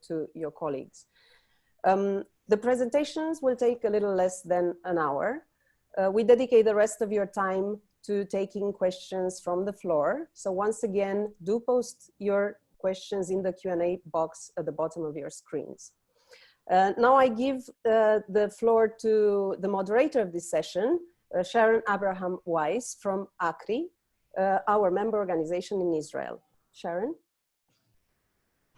to your colleagues. The presentations will take a little less than an hour. We dedicate the rest of your time to taking questions from the floor. So once again, do post your questions in the Q&A box at the bottom of your screens. Now I give the floor to the moderator of this session, Sharon Abraham-Weiss from ACRI, our member organization in Israel. Sharon?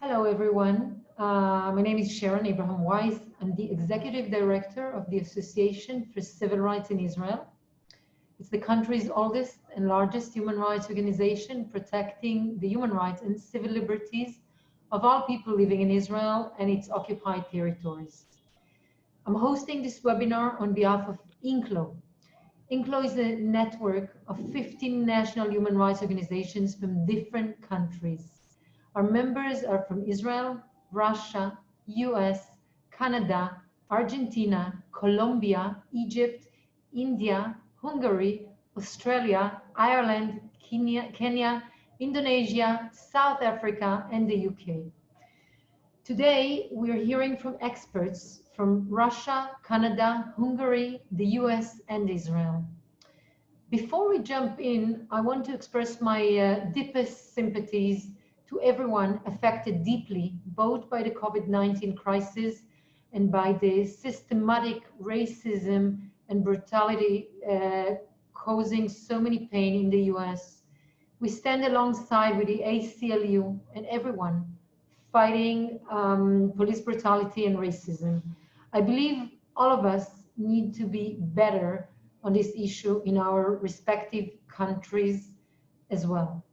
Hello, everyone. My name is Sharon Abraham-Weiss. I'm the Executive Director of the Association for Civil Rights in Israel. It's the country's oldest and largest human rights organization protecting the human rights and civil liberties of all people living in Israel and its occupied territories. I'm hosting this webinar on behalf of INCLO. INCLO is a network of 15 national human rights organizations from different countries. Our members are from Israel, Russia, US, Canada, Argentina, Colombia, Egypt, India, Hungary, Australia, Ireland, Kenya, Indonesia, South Africa, and the UK. Today, we are hearing from experts from Russia, Canada, Hungary, the US, and Israel. Before we jump in, I want to express my deepest sympathies to everyone affected deeply, both by the COVID-19 crisis and by the systematic racism and brutality causing so many pain in the US. We stand alongside with the ACLU and everyone fighting police brutality and racism. I believe all of us need to be better on this issue in our respective countries as well.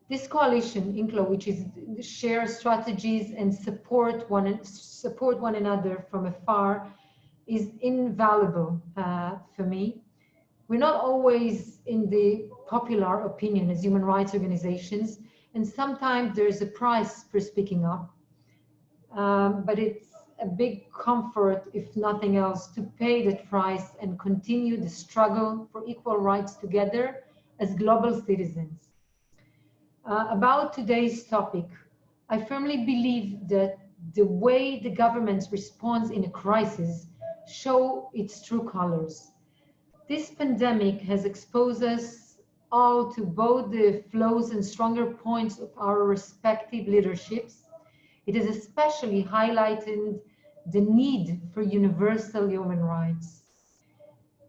This coalition, INCLO, which is share strategies and support one another from afar, is invaluable for me. We're not always in the popular opinion as human rights organizations, and sometimes there's a price for speaking up. But it's a big comfort, if nothing else, to pay that price and continue the struggle for equal rights together as global citizens. About today's topic, I firmly believe that the way the government responds in a crisis show its true colors. This pandemic has exposed us all to both the flaws and stronger points of our respective leaderships. It has especially highlighted the need for universal human rights.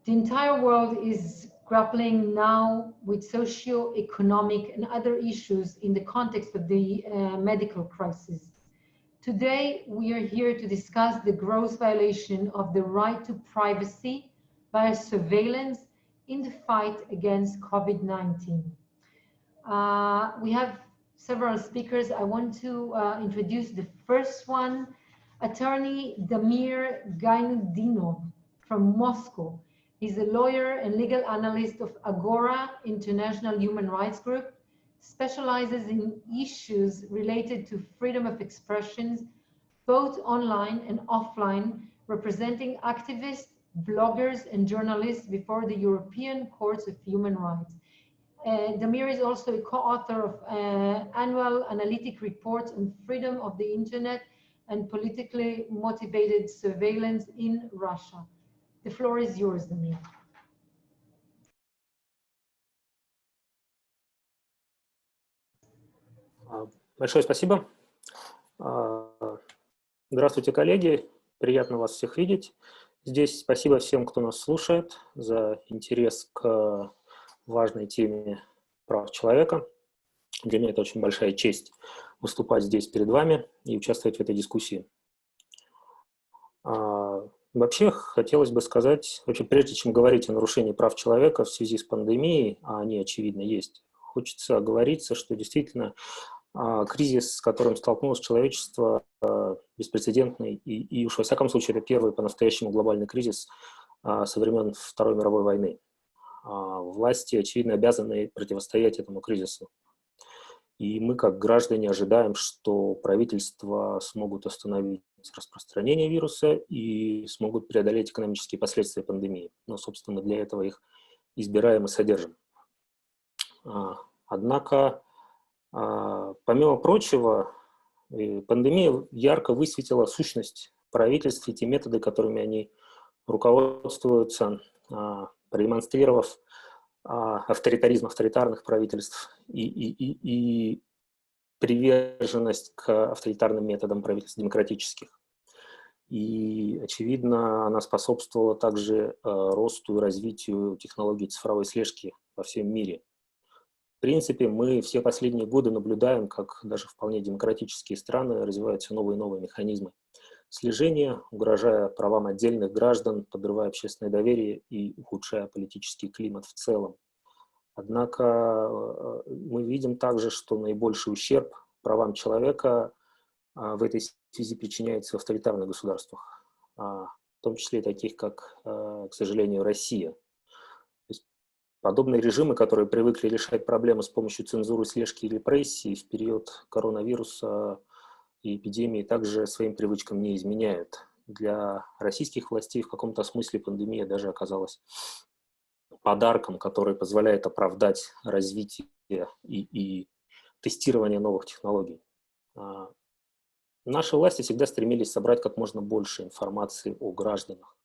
The entire world is grappling now with socio-economic and other issues in the context of the medical crisis. Today, we are here to discuss the gross violation of the right to privacy via surveillance in the fight against COVID-19. We have several speakers. I want to introduce the first one, Attorney Damir Gainutdinov from Moscow. He's a lawyer and legal analyst of Agora International Human Rights Group, specializes in issues related to freedom of expression, both online and offline, representing activists, bloggers, and journalists before the European Courts of Human Rights. Damir is also a co-author of annual analytic reports on freedom of the internet and politically motivated surveillance in Russia. The floor is yours, Damir. Большое спасибо. Здравствуйте, коллеги. Приятно вас всех видеть. Здесь спасибо всем, кто нас слушает, за интерес к важной теме прав человека. Для меня это очень большая честь выступать здесь перед вами и участвовать в этой дискуссии. Вообще, хотелось бы сказать, прежде чем говорить о нарушении прав человека в связи с пандемией, а они, очевидно, есть, хочется оговориться, что действительно кризис, с которым столкнулось человечество, беспрецедентный, и уж во всяком случае это первый по-настоящему глобальный кризис со времен Второй мировой войны. Власти, очевидно, обязаны противостоять этому кризису. И мы, как граждане, ожидаем, что правительства смогут остановить распространение вируса и смогут преодолеть экономические последствия пандемии. Но, собственно, для этого их избираем и содержим. Однако, помимо прочего, И пандемия ярко высветила сущность правительств и те методы, которыми они руководствуются, продемонстрировав авторитаризм авторитарных правительств и приверженность к авторитарным методам правительств демократических. И, очевидно, она способствовала также росту и развитию технологий цифровой слежки во всем мире. В принципе, мы все последние годы наблюдаем, как даже вполне демократические страны развивают все новые и новые механизмы слежения, угрожая правам отдельных граждан, подрывая общественное доверие и ухудшая политический климат в целом. Однако мы видим также, что наибольший ущерб правам человека в этой связи причиняется в авторитарных государствах, в том числе и таких, как, к сожалению, Россия. То есть подобные режимы, которые привыкли решать проблемы с помощью цензуры, слежки и репрессий, в период коронавируса и эпидемии также своим привычкам не изменяют. Для российских властей в каком-то смысле пандемия даже оказалась подарком, который позволяет оправдать развитие и тестирование новых технологий. Наши власти всегда стремились собрать как можно больше информации о гражданах.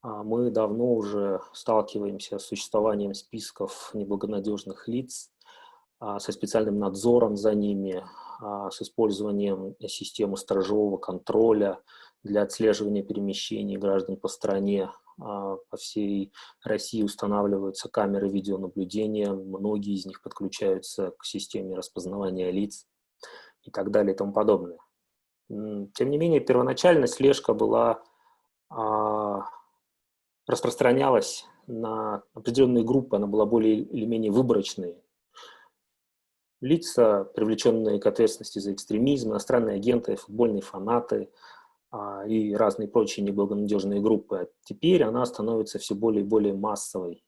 Мы давно уже сталкиваемся с существованием списков неблагонадежных лиц, со специальным надзором за ними, с использованием системы сторожевого контроля для отслеживания перемещений граждан по стране. По всей России устанавливаются камеры видеонаблюдения, многие из них подключаются к системе распознавания лиц и так далее и тому подобное. Тем не менее, первоначально слежка была, распространялась на определенные группы, она была более или менее выборочной. Лица, привлеченные к ответственности за экстремизм, иностранные агенты, футбольные фанаты и разные прочие неблагонадежные группы. Теперь она становится все более и более массовой.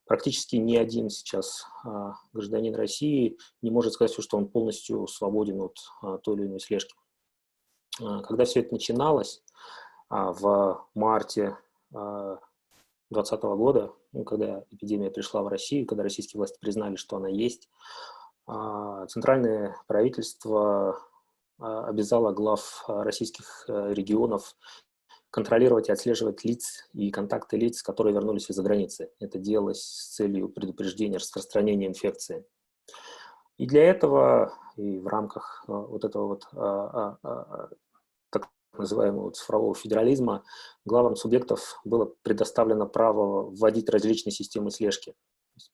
Практически ни один сейчас гражданин России не может сказать, что он полностью свободен от той или иной слежки. Когда все это начиналось, в марте 2020 года, когда эпидемия пришла в Россию, когда российские власти признали, что она есть, центральное правительство обязало глав российских регионов контролировать и отслеживать лиц и контакты лиц, которые вернулись из-за границы. Это делалось с целью предупреждения распространения инфекции. И для этого, и в рамках вот этого так называемого цифрового федерализма, главам субъектов было предоставлено право вводить различные системы слежки.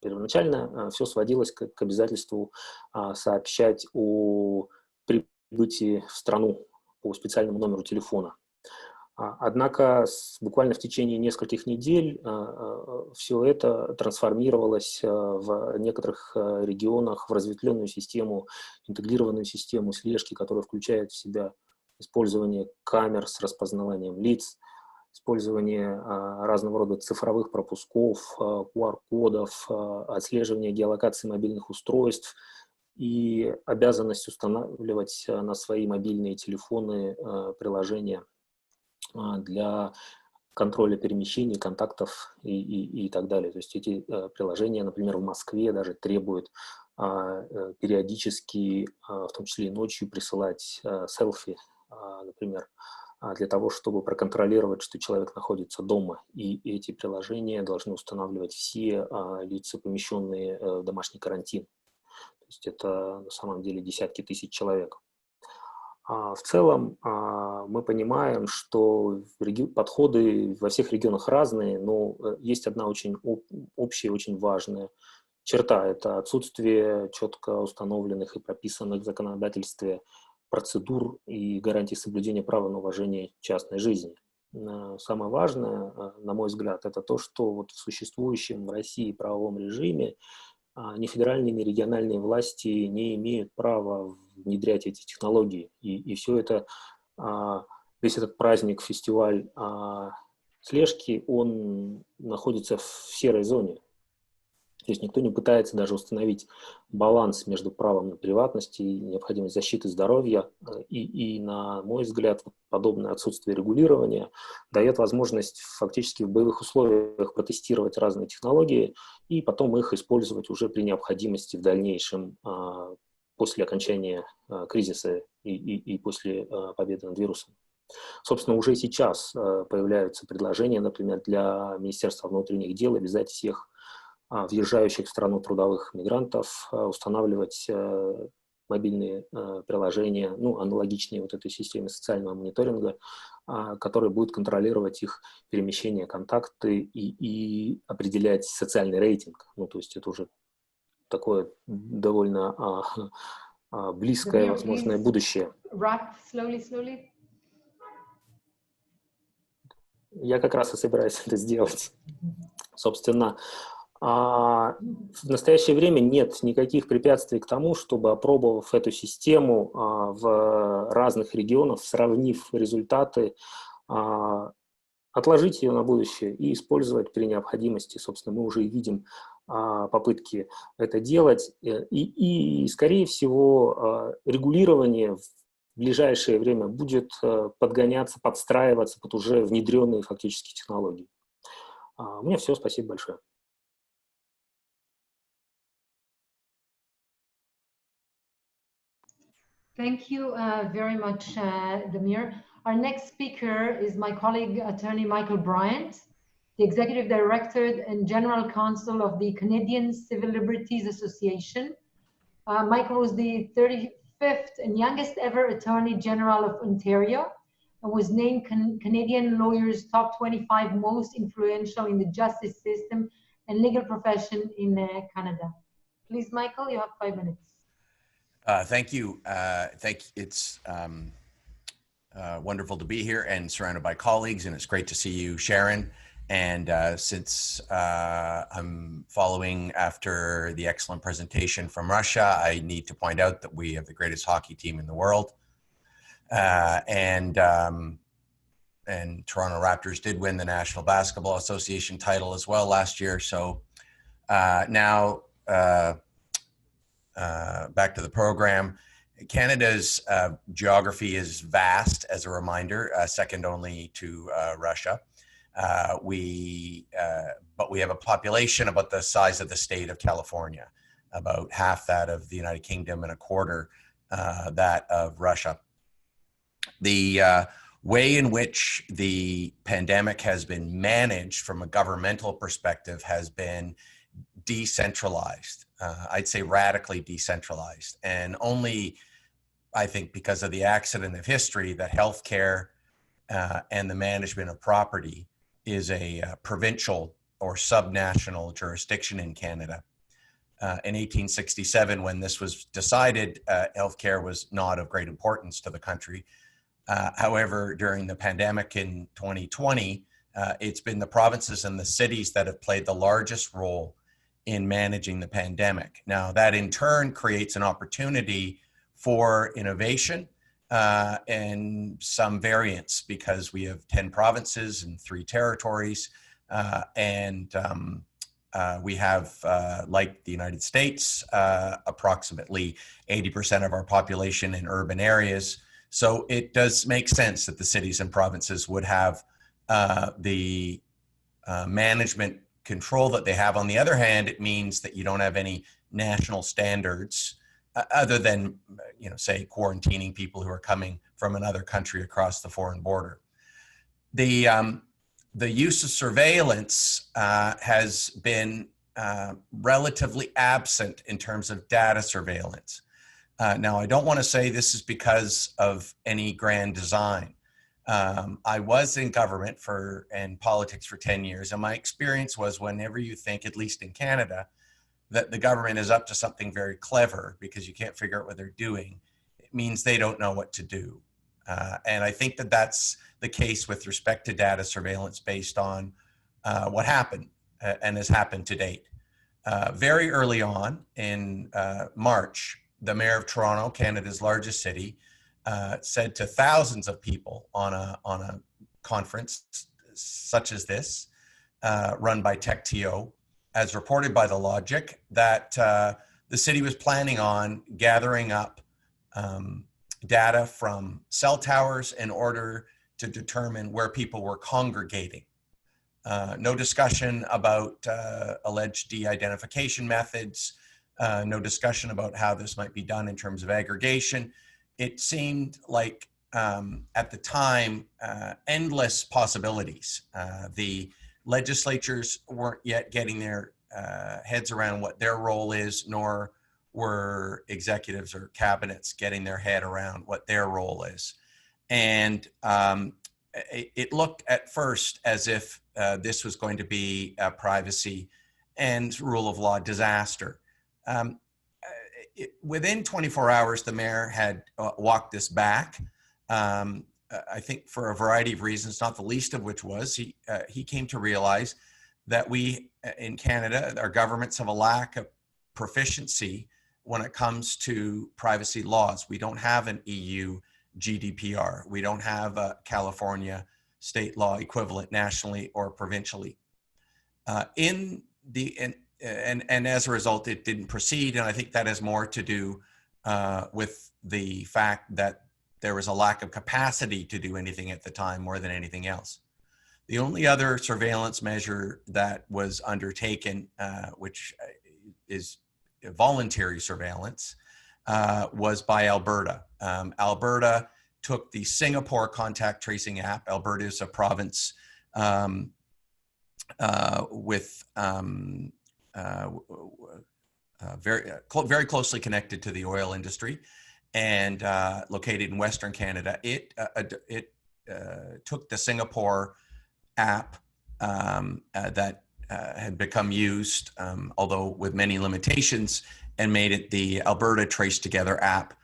Первоначально все сводилось к обязательству сообщать о прибытии в страну по специальному номеру телефона. Однако буквально в течение нескольких недель все это трансформировалось в некоторых регионах в разветвленную систему, интегрированную систему слежки, которая включает в себя использование камер с распознаванием лиц, использование разного рода цифровых пропусков, QR-кодов, отслеживание геолокации мобильных устройств и обязанность устанавливать на свои мобильные телефоны приложения для контроля перемещений, контактов и так далее. То есть эти приложения, например, в Москве даже требуют периодически, в том числе и ночью, присылать селфи, например, для того, чтобы проконтролировать, что человек находится дома. И эти приложения должны устанавливать все лица, помещенные в домашний карантин. То есть это на самом деле десятки тысяч человек. В целом мы понимаем, что подходы во всех регионах разные, но есть одна очень общая, очень важная черта. Это отсутствие четко установленных и прописанных в законодательстве процедур и гарантий соблюдения права на уважение частной жизни. Самое важное, на мой взгляд, это то, что вот в существующем в России правовом режиме ни федеральные, ни региональные власти не имеют права внедрять эти технологии. И все это, весь этот праздник, фестиваль слежки, он находится в серой зоне. То есть никто не пытается даже установить баланс между правом на приватность и необходимость защиты здоровья. И на мой взгляд, подобное отсутствие регулирования дает возможность фактически в боевых условиях протестировать разные технологии и потом их использовать уже при необходимости в дальнейшем, после окончания кризиса и после победы над вирусом. Собственно, уже сейчас появляются предложения, например, для Министерства внутренних дел обязать всех въезжающих в страну трудовых мигрантов устанавливать мобильные приложения, ну, аналогичные вот этой системе социального мониторинга, которые будут контролировать их перемещение, контакты и определять социальный рейтинг. Ну, то есть это уже такое довольно близкое, возможное будущее. Slowly. Я как раз и собираюсь это сделать. Собственно, в настоящее время нет никаких препятствий к тому, чтобы, опробовав эту систему в разных регионах, сравнив результаты, отложить ее на будущее и использовать при необходимости. Собственно, мы уже и видим попытки это делать. И скорее всего, регулирование в ближайшее время будет подгоняться, подстраиваться под уже внедренные фактически технологии. У меня все. Спасибо большое. Thank you very much, Damir. Our next speaker is my colleague, attorney Michael Bryant, the Executive Director and General Counsel of the Canadian Civil Liberties Association. Michael was the 35th and youngest ever Attorney General of Ontario and was named Canadian Lawyers' Top 25 Most Influential in the Justice System and Legal Profession in Canada. Please, Michael, you have 5 minutes. Thank you. It's wonderful to be here and surrounded by colleagues, and it's great to see you, Sharon. And since I'm following after the excellent presentation from Russia, I need to point out that we have the greatest hockey team in the world. And Toronto Raptors did win the National Basketball Association title as well last year. So now back to the program. Canada's geography is vast, as a reminder, second only to Russia. But we have a population about the size of the state of California, about half that of the United Kingdom and a quarter that of Russia. The way in which the pandemic has been managed from a governmental perspective has been decentralized. I'd say radically decentralized, and only, I think, because of the accident of history that healthcare and the management of property is a provincial or subnational jurisdiction in Canada. In 1867, when this was decided, healthcare was not of great importance to the country. However, during the pandemic in 2020, it's been the provinces and the cities that have played the largest role in managing the pandemic. Now, that in turn creates an opportunity for innovation and some variance, because we have 10 provinces and 3 territories. We have, like the United States, approximately 80% of our population in urban areas. So it does make sense that the cities and provinces would have the management control that they have. On the other hand, it means that you don't have any national standards other than, say, quarantining people who are coming from another country across the foreign border. The use of surveillance has been relatively absent in terms of data surveillance. Now, I don't want to say this is because of any grand design. I was in government and politics for 10 years, and my experience was, whenever you think, at least in Canada, that the government is up to something very clever because you can't figure out what they're doing, it means they don't know what to do. And I think that that's the case with respect to data surveillance based on what happened and has happened to date. Very early on in March, the mayor of Toronto, Canada's largest city, said to thousands of people on a conference such as this, run by TechTO, as reported by The Logic, that the city was planning on gathering up data from cell towers in order to determine where people were congregating. No discussion about alleged de-identification methods, no discussion about how this might be done in terms of aggregation. it seemed like at the time, endless possibilities. The legislatures weren't yet getting their heads around what their role is, nor were executives or cabinets getting their head around what their role is. And it looked at first as if this was going to be a privacy and rule of law disaster. Within 24 hours, the mayor had walked this back. I think for a variety of reasons, not the least of which was he came to realize that we in Canada, our governments have a lack of proficiency when it comes to privacy laws. We don't have an EU GDPR. We don't have a California state law equivalent nationally or provincially. And as a result, it didn't proceed. And I think that has more to do with the fact that there was a lack of capacity to do anything at the time more than anything else. The only other surveillance measure that was undertaken, which is voluntary surveillance, was by Alberta. Alberta took the Singapore contact tracing app. Alberta is a province with very closely connected to the oil industry and located in Western Canada. It took the Singapore app that had become used, although with many limitations, and made it the Alberta Trace Together app.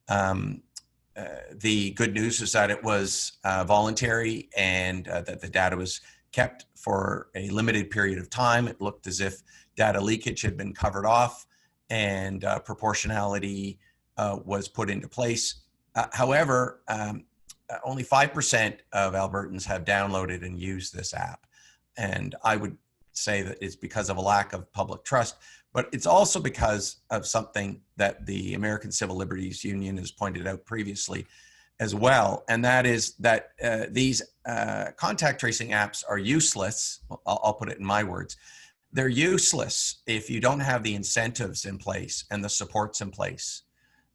The good news is that it was voluntary and that the data was kept for a limited period of time. It looked as if data leakage had been covered off and proportionality was put into place. However, only 5% of Albertans have downloaded and used this app. And I would say that it's because of a lack of public trust, but it's also because of something that the American Civil Liberties Union has pointed out previously as well. And that is that these contact tracing apps are useless. I'll put it in my words. They're useless if you don't have the incentives in place and the supports in place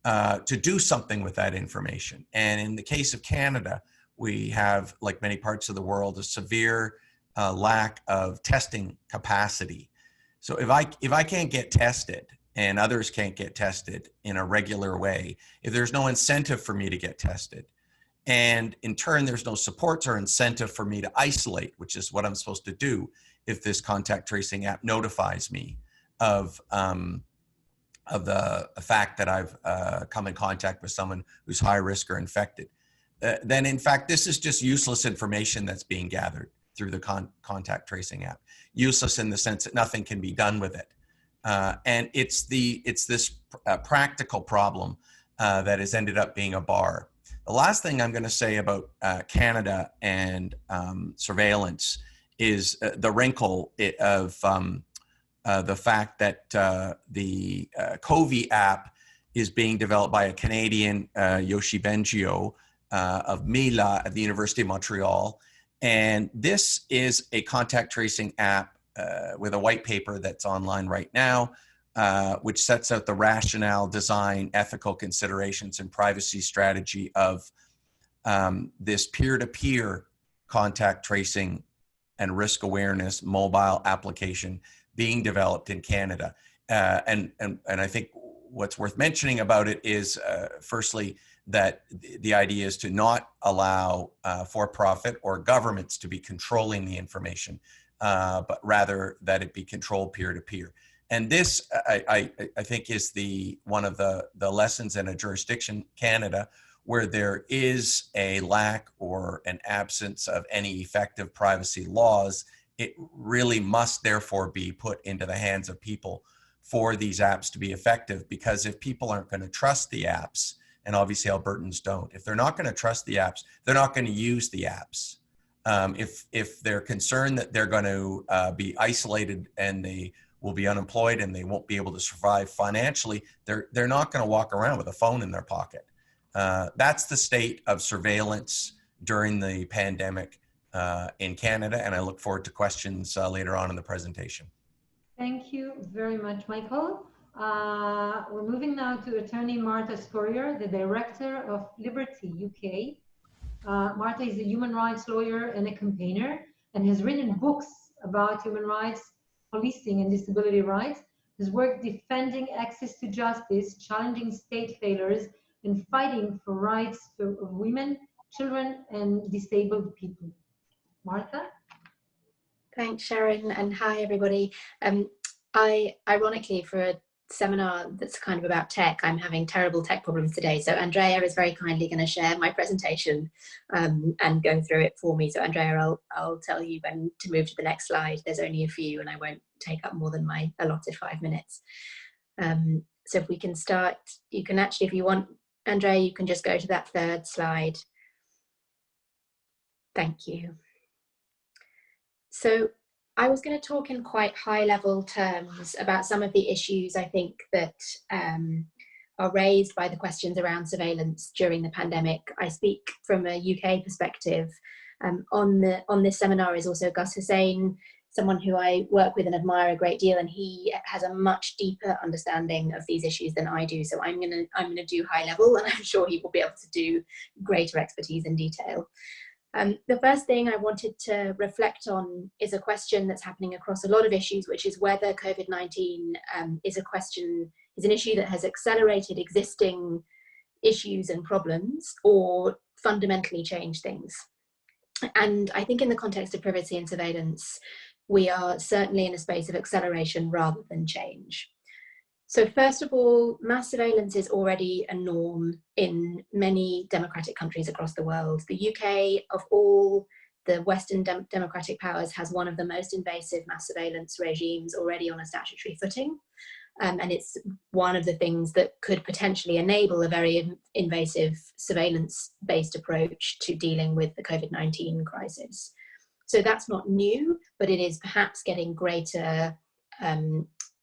to do something with that information. And in the case of Canada, we have, like many parts of the world, a severe lack of testing capacity. So if I can't get tested and others can't get tested in a regular way, if there's no incentive for me to get tested, and in turn there's no supports or incentive for me to isolate, which is what I'm supposed to do if this contact tracing app notifies me of the fact that I've come in contact with someone who's high risk or infected, then in fact this is just useless information that's being gathered through the contact tracing app. Useless in the sense that nothing can be done with it. And it's this practical problem that has ended up being a bar. The last thing I'm going to say about Canada and surveillance is the wrinkle of the fact that the COVID app is being developed by a Canadian, Yoshi Bengio, of Mila at the University of Montreal. And this is a contact tracing app with a white paper that's online right now, which sets out the rationale, design, ethical considerations, and privacy strategy of this peer-to-peer contact tracing and risk awareness mobile application being developed in Canada. And I think what's worth mentioning about it is, firstly, that the idea is to not allow for-profit or governments to be controlling the information, but rather that it be controlled peer-to-peer. And this, I think, is one of the lessons in a jurisdiction, Canada, where there is a lack or an absence of any effective privacy laws. It really must therefore be put into the hands of people for these apps to be effective, because if people aren't going to trust the apps, and obviously Albertans don't, if they're not going to trust the apps, they're not going to use the apps. If they're concerned that they're going to be isolated and they will be unemployed and they won't be able to survive financially, they're not going to walk around with a phone in their pocket. That's the state of surveillance during the pandemic in Canada, and I look forward to questions later on in the presentation. Thank you very much, Michael. We're moving now to Attorney Martha Spurrier, the Director of Liberty UK. Martha is a human rights lawyer and a campaigner, and has written books about human rights, policing, and disability rights. Has worked defending access to justice, challenging state failures, and fighting for rights of women, children, and disabled people. Martha? Thanks, Sharon, and hi, everybody. Ironically, for a seminar that's kind of about tech, I'm having terrible tech problems today. So Andrea is very kindly going to share my presentation and go through it for me. So Andrea, I'll tell you when to move to the next slide. There's only a few and I won't take up more than my allotted 5 minutes. So if we can start, you can actually, if you want, Andrea, you can just go to that third slide. Thank you. So I was going to talk in quite high level terms about some of the issues I think that are raised by the questions around surveillance during the pandemic. I speak from a UK perspective. On this seminar is also Gus Hossein, someone who I work with and admire a great deal, and he has a much deeper understanding of these issues than I do. So I'm gonna do high level, and I'm sure he will be able to do greater expertise and detail. The first thing I wanted to reflect on is a question that's happening across a lot of issues, which is whether COVID-19 is an issue that has accelerated existing issues and problems or fundamentally changed things. And I think in the context of privacy and surveillance, we are certainly in a space of acceleration rather than change. So first of all, mass surveillance is already a norm in many democratic countries across the world. The UK, of all the Western democratic powers, has one of the most invasive mass surveillance regimes already on a statutory footing. And it's one of the things that could potentially enable a very invasive surveillance-based approach to dealing with the COVID-19 crisis. So that's not new, but it is perhaps getting greater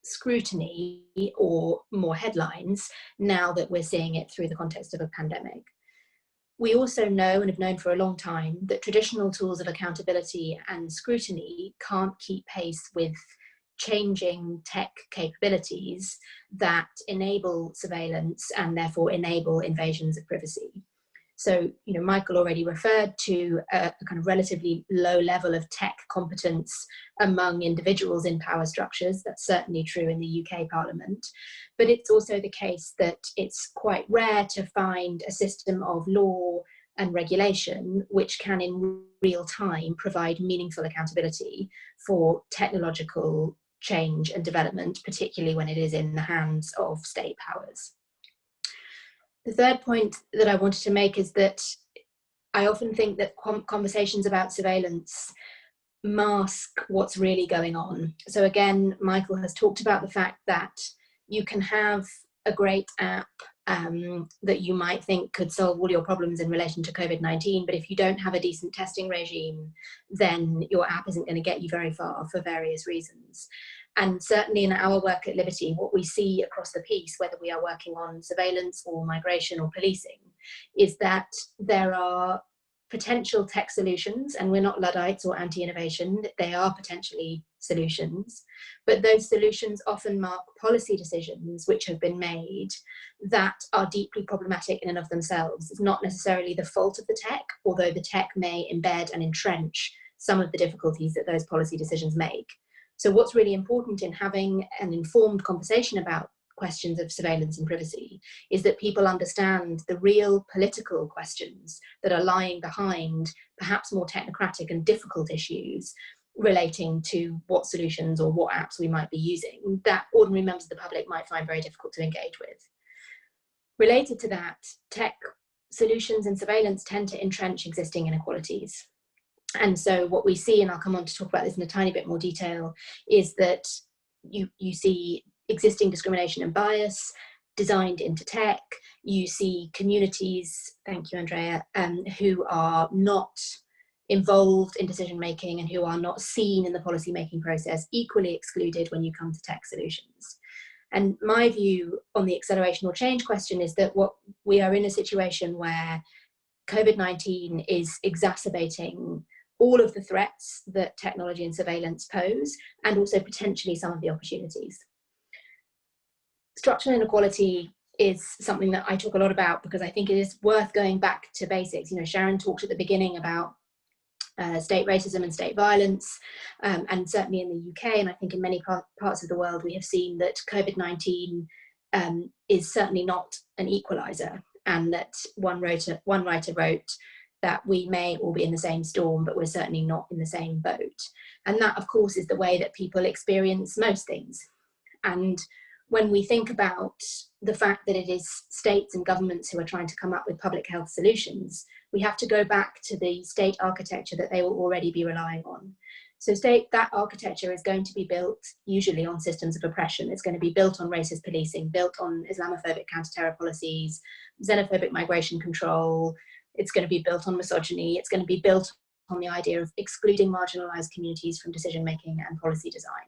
scrutiny or more headlines now that we're seeing it through the context of a pandemic. We also know and have known for a long time that traditional tools of accountability and scrutiny can't keep pace with changing tech capabilities that enable surveillance and therefore enable invasions of privacy. So, Michael already referred to a kind of relatively low level of tech competence among individuals in power structures. That's certainly true in the UK Parliament. But it's also the case that it's quite rare to find a system of law and regulation which can in real time provide meaningful accountability for technological change and development, particularly when it is in the hands of state powers. The third point that I wanted to make is that I often think that conversations about surveillance mask what's really going on. So again, Michael has talked about the fact that you can have a great app that you might think could solve all your problems in relation to COVID-19, but if you don't have a decent testing regime, then your app isn't going to get you very far for various reasons. And certainly in our work at Liberty, what we see across the piece, whether we are working on surveillance or migration or policing, is that there are potential tech solutions, and we're not Luddites or anti-innovation, they are potentially solutions, but those solutions often mark policy decisions which have been made that are deeply problematic in and of themselves. It's not necessarily the fault of the tech, although the tech may embed and entrench some of the difficulties that those policy decisions make. So what's really important in having an informed conversation about questions of surveillance and privacy is that people understand the real political questions that are lying behind perhaps more technocratic and difficult issues relating to what solutions or what apps we might be using that ordinary members of the public might find very difficult to engage with. Related to that, tech solutions and surveillance tend to entrench existing inequalities. And so what we see, and I'll come on to talk about this in a tiny bit more detail, is that you see existing discrimination and bias designed into tech. You see communities, thank you, Andrea, who are not involved in decision making and who are not seen in the policy making process, equally excluded when you come to tech solutions. And my view on the acceleration or change question is that what we are in a situation where COVID-19 is exacerbating all of the threats that technology and surveillance pose, and also potentially some of the opportunities. Structural inequality is something that I talk a lot about because I think it is worth going back to basics. You know, Sharon talked at the beginning about state racism and state violence, and certainly in the UK, and I think in many parts of the world, we have seen that COVID-19 is certainly not an equalizer, and that one writer wrote that we may all be in the same storm, but we're certainly not in the same boat. And that, of course, is the way that people experience most things. And when we think about the fact that it is states and governments who are trying to come up with public health solutions, we have to go back to the state architecture that they will already be relying on. So that architecture is going to be built usually on systems of oppression. It's going to be built on racist policing, built on Islamophobic counter-terror policies, xenophobic migration control. It's going to be built on misogyny. It's going to be built on the idea of excluding marginalized communities from decision-making and policy design.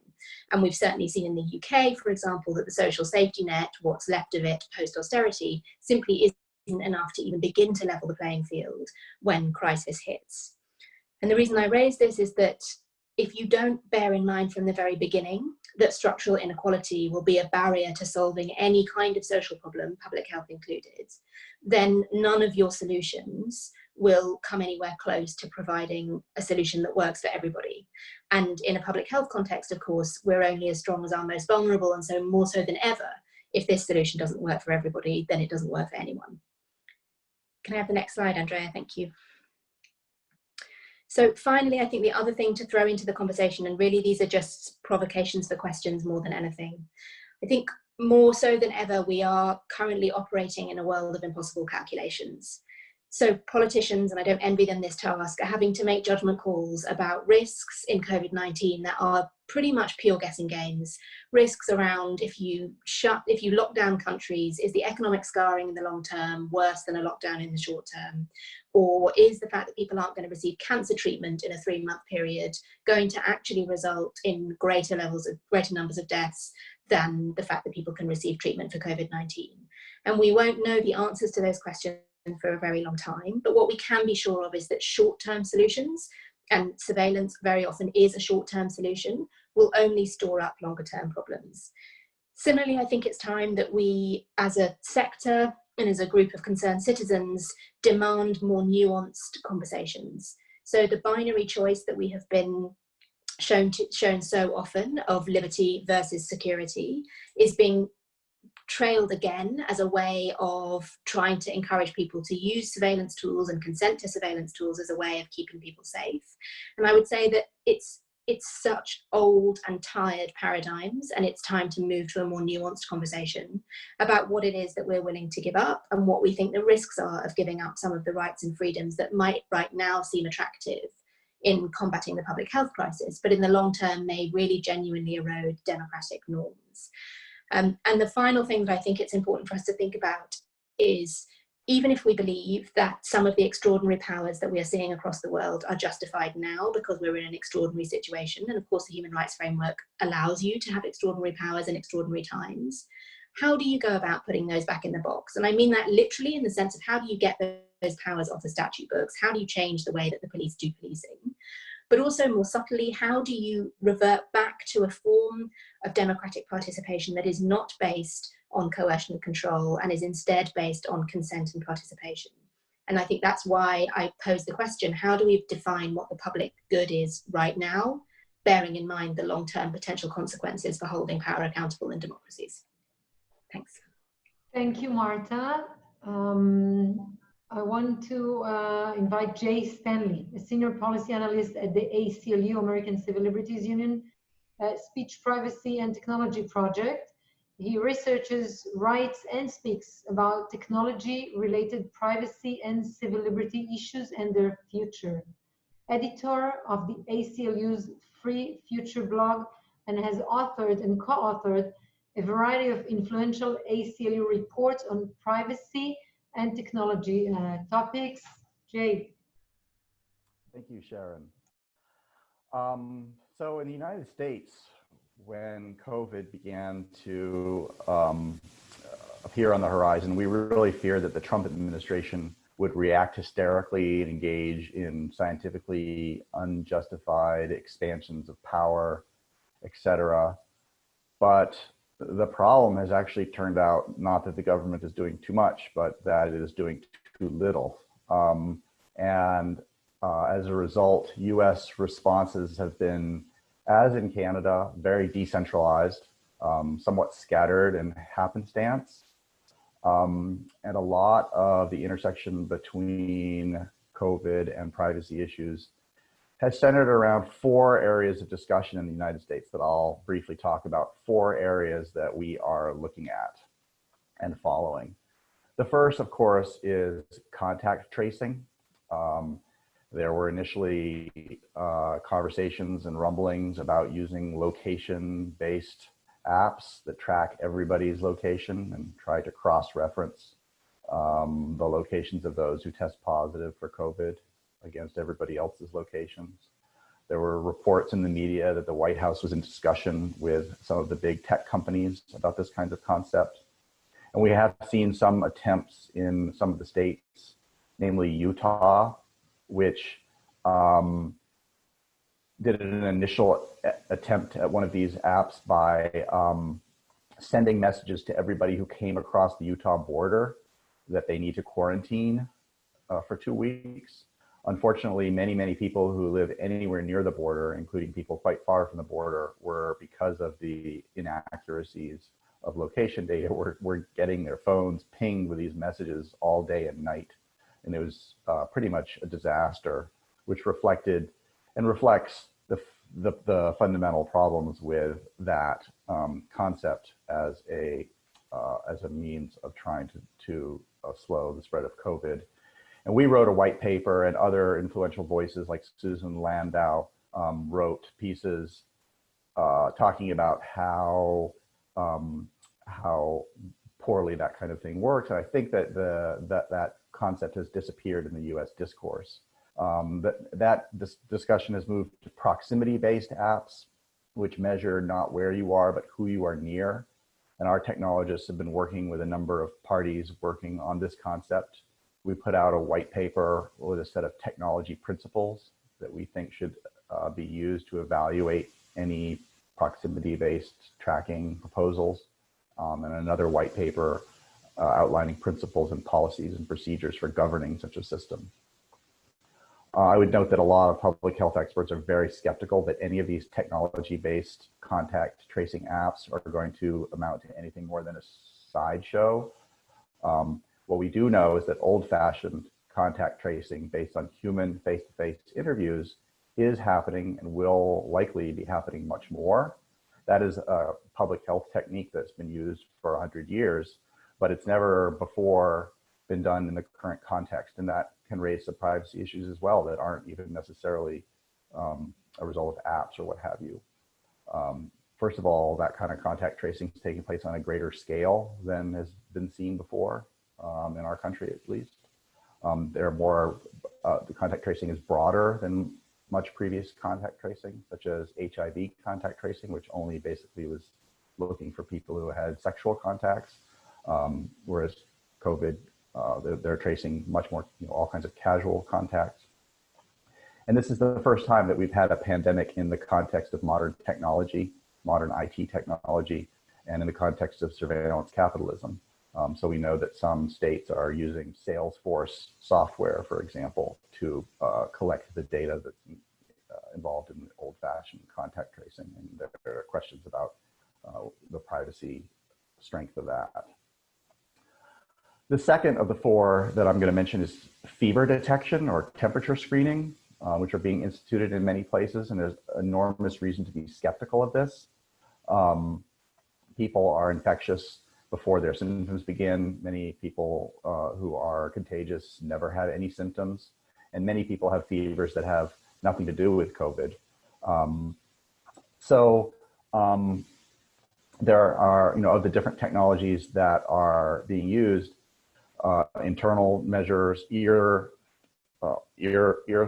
And we've certainly seen in the UK, for example, that the social safety net, what's left of it post-austerity, simply isn't enough to even begin to level the playing field when crisis hits. And the reason I raise this is that if you don't bear in mind from the very beginning that structural inequality will be a barrier to solving any kind of social problem, public health included, then none of your solutions will come anywhere close to providing a solution that works for everybody. And in a public health context, of course, we're only as strong as our most vulnerable, and so more so than ever, if this solution doesn't work for everybody, then it doesn't work for anyone. Can I have the next slide, Andrea? Thank you. So finally, I think the other thing to throw into the conversation, and really these are just provocations for questions more than anything, I think more so than ever, we are currently operating in a world of impossible calculations. So politicians, and I don't envy them this task, are having to make judgment calls about risks in COVID-19 that are pretty much pure guessing games. Risks around if you lock down countries, is the economic scarring in the long term worse than a lockdown in the short term? Or is the fact that people aren't going to receive cancer treatment in a 3-month period going to actually result in greater numbers of deaths than the fact that people can receive treatment for COVID-19? And we won't know the answers to those questions for a very long time, but what we can be sure of is that short-term solutions, and surveillance very often is a short-term solution, will only store up longer-term problems. Similarly, I think it's time that we, as a sector and as a group of concerned citizens, demand more nuanced conversations. So the binary choice that we have been shown so often of liberty versus security is being trailed again as a way of trying to encourage people to use surveillance tools and consent to surveillance tools as a way of keeping people safe. And I would say that it's such old and tired paradigms, and it's time to move to a more nuanced conversation about what it is that we're willing to give up and what we think the risks are of giving up some of the rights and freedoms that might right now seem attractive in combating the public health crisis, but in the long term may really genuinely erode democratic norms. And the final thing that I think it's important for us to think about is, even if we believe that some of the extraordinary powers that we are seeing across the world are justified now because we're in an extraordinary situation, and of course the human rights framework allows you to have extraordinary powers in extraordinary times, how do you go about putting those back in the box? And I mean that literally in the sense of how do you get those powers off the statute books? How do you change the way that the police do policing? But also more subtly, how do you revert back to a form of democratic participation that is not based on coercion and control and is instead based on consent and participation? And I think that's why I pose the question, how do we define what the public good is right now, bearing in mind the long-term potential consequences for holding power accountable in democracies? Thanks. Thank you, Marta. I want to invite Stanley, a senior policy analyst at the ACLU, American Civil Liberties Union, Speech Privacy and Technology Project. He researches rights and speaks about technology-related privacy and civil liberty issues and their future. Editor of the ACLU's Free Future blog, and has authored and co-authored a variety of influential ACLU reports on privacy and technology topics. Jay. Thank you, Sharon. So in the United States, when COVID began to appear on the horizon, we really feared that the Trump administration would react hysterically and engage in scientifically unjustified expansions of power, etc. But the problem has actually turned out not that the government is doing too much, but that it is doing too little. As a result, US responses have been, as in Canada, very decentralized, somewhat scattered and happenstance. And a lot of the intersection between COVID and privacy issues has centered around 4 areas of discussion in the United States that I'll briefly talk about, 4 areas that we are looking at and following. The first, of course, is contact tracing. There were initially conversations and rumblings about using location-based apps that track everybody's location and try to cross-reference the locations of those who test positive for COVID against everybody else's locations. There were reports in the media that the White House was in discussion with some of the big tech companies about this kind of concept. And we have seen some attempts in some of the states, namely Utah, which did an initial attempt at one of these apps by sending messages to everybody who came across the Utah border that they need to quarantine for 2 weeks. Unfortunately, many people who live anywhere near the border, including people quite far from the border, were, because of the inaccuracies of location data, were getting their phones pinged with these messages all day and night. And it was pretty much a disaster, which reflected and reflects the fundamental problems with that concept as a means of trying to slow the spread of COVID. And we wrote a white paper, and other influential voices like Susan Landau wrote pieces talking about how poorly that kind of thing works. And I think that that concept has disappeared in the US discourse. This discussion has moved to proximity-based apps, which measure not where you are, but who you are near. And our technologists have been working with a number of parties working on this concept. We put out a white paper with a set of technology principles that we think should be used to evaluate any proximity-based tracking proposals, and another white paper outlining principles and policies and procedures for governing such a system. I would note that a lot of public health experts are very skeptical that any of these technology-based contact tracing apps are going to amount to anything more than a sideshow. What we do know is that old-fashioned contact tracing based on human face-to-face interviews is happening and will likely be happening much more. That is a public health technique that's been used for 100 years, but it's never before been done in the current context. And that can raise some privacy issues as well that aren't even necessarily a result of apps or what have you. First of all, that kind of contact tracing is taking place on a greater scale than has been seen before. In our country, at least. The contact tracing is broader than much previous contact tracing, such as HIV contact tracing, which only basically was looking for people who had sexual contacts, whereas COVID, they're tracing much more, all kinds of casual contacts. And this is the first time that we've had a pandemic in the context of modern technology, modern IT technology, and in the context of surveillance capitalism. So we know that some states are using Salesforce software, for example, to collect the data that's involved in old-fashioned contact tracing. And there are questions about the privacy strength of that. The second of the 4 that I'm going to mention is fever detection or temperature screening, which are being instituted in many places. And there's enormous reason to be skeptical of this. People are infectious before their symptoms begin. Many people who are contagious never have any symptoms, and many people have fevers that have nothing to do with COVID. There are, of the different technologies that are being used, internal measures, ear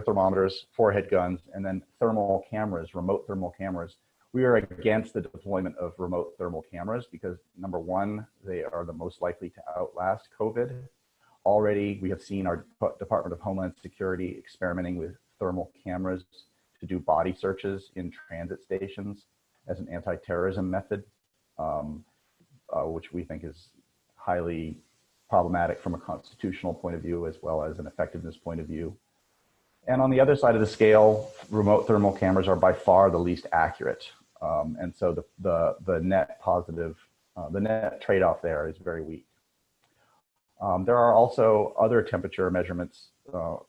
thermometers, forehead guns, and then thermal cameras, remote thermal cameras. We are against the deployment of remote thermal cameras because, number one, they are the most likely to outlast COVID. Already, we have seen our Department of Homeland Security experimenting with thermal cameras to do body searches in transit stations as an anti-terrorism method. which we think is highly problematic from a constitutional point of view as well as an effectiveness point of view. And on the other side of the scale, remote thermal cameras are by far the least accurate. And so the net positive, the net trade-off there is very weak. There are also other temperature measurements there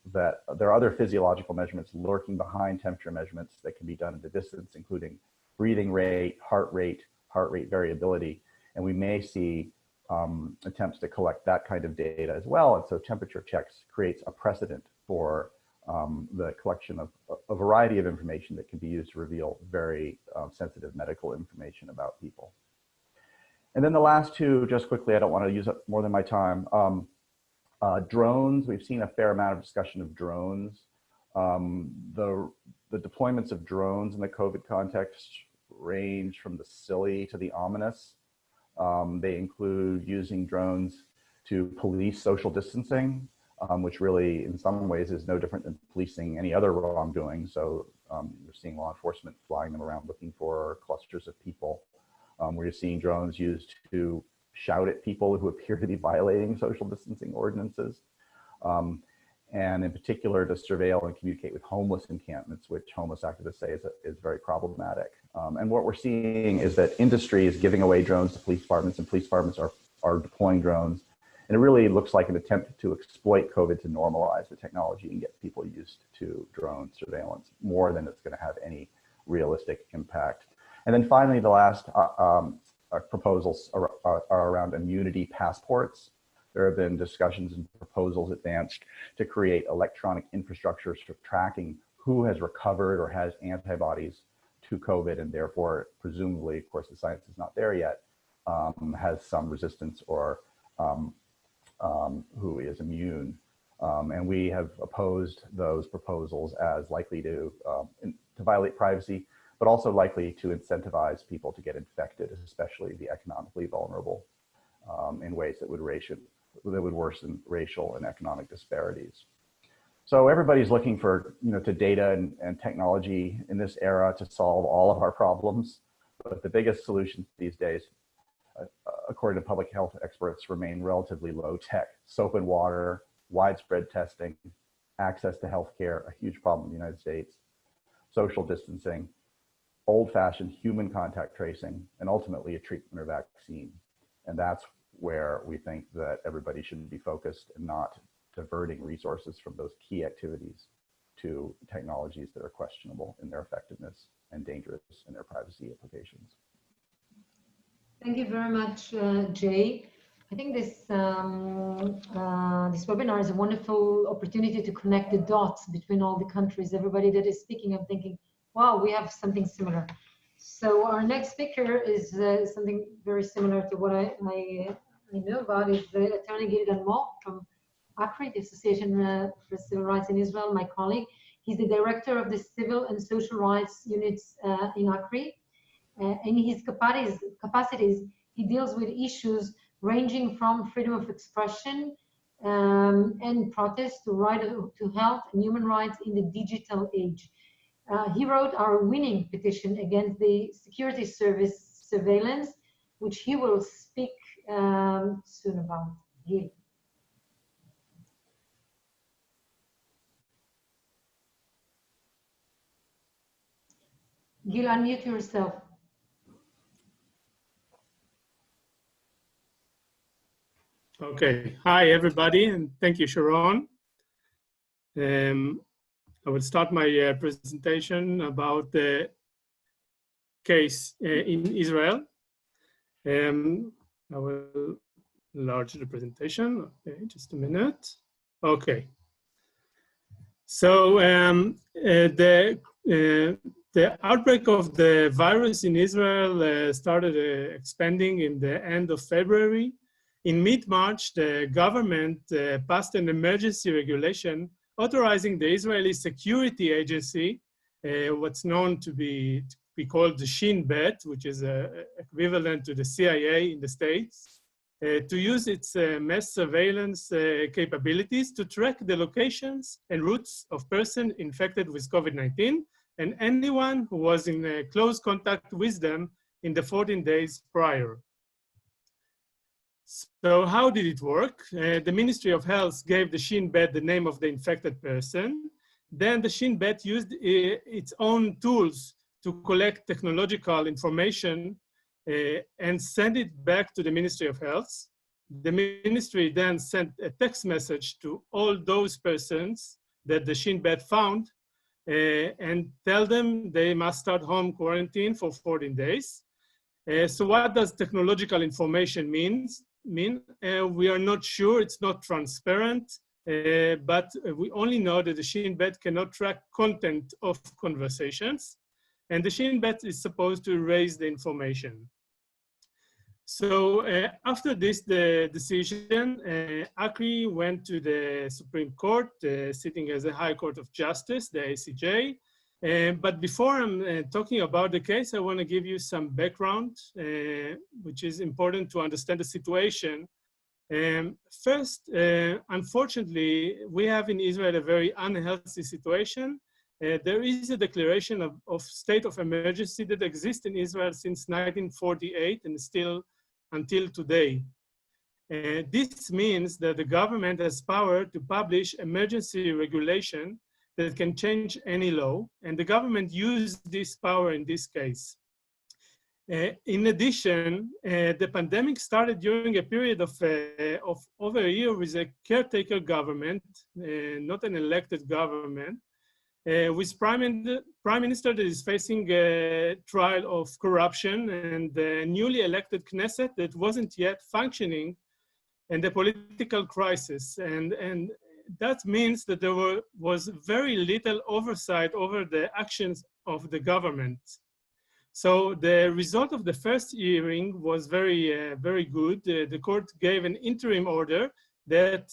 are other physiological measurements lurking behind temperature measurements that can be done at a distance, including breathing rate, heart rate variability. And we may see attempts to collect that kind of data as well. And so temperature checks creates a precedent for the collection of a variety of information that can be used to reveal very sensitive medical information about people. And then the last two, just quickly, I don't want to use up more than my time. Drones, we've seen a fair amount of discussion of drones. The deployments of drones in the COVID context range from the silly to the ominous. They include using drones to police social distancing, which really in some ways is no different than policing any other wrongdoing. So we're seeing law enforcement flying them around looking for clusters of people. We're seeing drones used to shout at people who appear to be violating social distancing ordinances. And in particular to surveil and communicate with homeless encampments, which homeless activists say is very problematic. And what we're seeing is that industry is giving away drones to police departments, and police departments are deploying drones. And it really looks like an attempt to exploit COVID to normalize the technology and get people used to drone surveillance more than it's going to have any realistic impact. And then finally, the last proposals are around immunity passports. There have been discussions and proposals advanced to create electronic infrastructures for tracking who has recovered or has antibodies to COVID, and therefore, presumably, of course, the science is not there yet, has some resistance or who is immune. And we have opposed those proposals as likely to violate privacy, but also likely to incentivize people to get infected, especially the economically vulnerable, in ways that would worsen racial and economic disparities. So everybody's looking for, to data and technology in this era to solve all of our problems. But the biggest solutions these days, according to public health experts, remain relatively low tech. Soap and water, widespread testing, access to healthcare, a huge problem in the United States, social distancing, old-fashioned human contact tracing, and ultimately a treatment or vaccine. And that's where we think that everybody should be focused and not diverting resources from those key activities to technologies that are questionable in their effectiveness and dangerous in their privacy implications. Thank you very much, Jay. I think this webinar is a wonderful opportunity to connect the dots between all the countries. Everybody that is speaking, I'm thinking, wow, we have something similar. So our next speaker is something very similar to what I know about, is Attorney Gainutdinov from ACRI, the Association for Civil Rights in Israel, my colleague. He's the director of the Civil and Social Rights Units in ACRI. In his capacities, he deals with issues ranging from freedom of expression and protest to right to health and human rights in the digital age. He wrote our winning petition against the security service surveillance, which he will speak soon about. Gil. Gil, unmute yourself. Okay, hi everybody, and thank you, Sharon. I will start my presentation about the case in Israel. I will enlarge the presentation. Okay, just a minute. Okay. So the outbreak of the virus in Israel started expanding in the end of February. In mid-March, the government passed an emergency regulation authorizing the Israeli Security Agency, what's known to be called the Shin Bet, which is equivalent to the CIA in the States, to use its mass surveillance capabilities to track the locations and routes of persons infected with COVID-19 and anyone who was in close contact with them in the 14 days prior. So how did it work? The Ministry of Health gave the Shin Bet the name of the infected person. Then the Shin Bet used its own tools to collect technological information and send it back to the Ministry of Health. The ministry then sent a text message to all those persons that the Shin Bet found and tell them they must start home quarantine for 14 days. So what does technological information mean? We are not sure, it's not transparent, but we only know that the Shin Bet cannot track content of conversations, and the Shin Bet is supposed to erase the information. So after this decision, ACRI went to the Supreme Court, sitting as a High Court of Justice, the ACJ. But before I'm talking about the case, I want to give you some background, which is important to understand the situation. First, unfortunately, we have in Israel a very unhealthy situation. There is a declaration of state of emergency that exists in Israel since 1948 and still until today. This means that the government has power to publish emergency regulation that can change any law, and the government used this power in this case. In addition, the pandemic started during a period of over a year with a caretaker government, not an elected government, with prime minister that is facing a trial of corruption and the newly elected Knesset that wasn't yet functioning, and the political crisis. And that means that there was very little oversight over the actions of the government. So the result of the first hearing was very good. The court gave an interim order that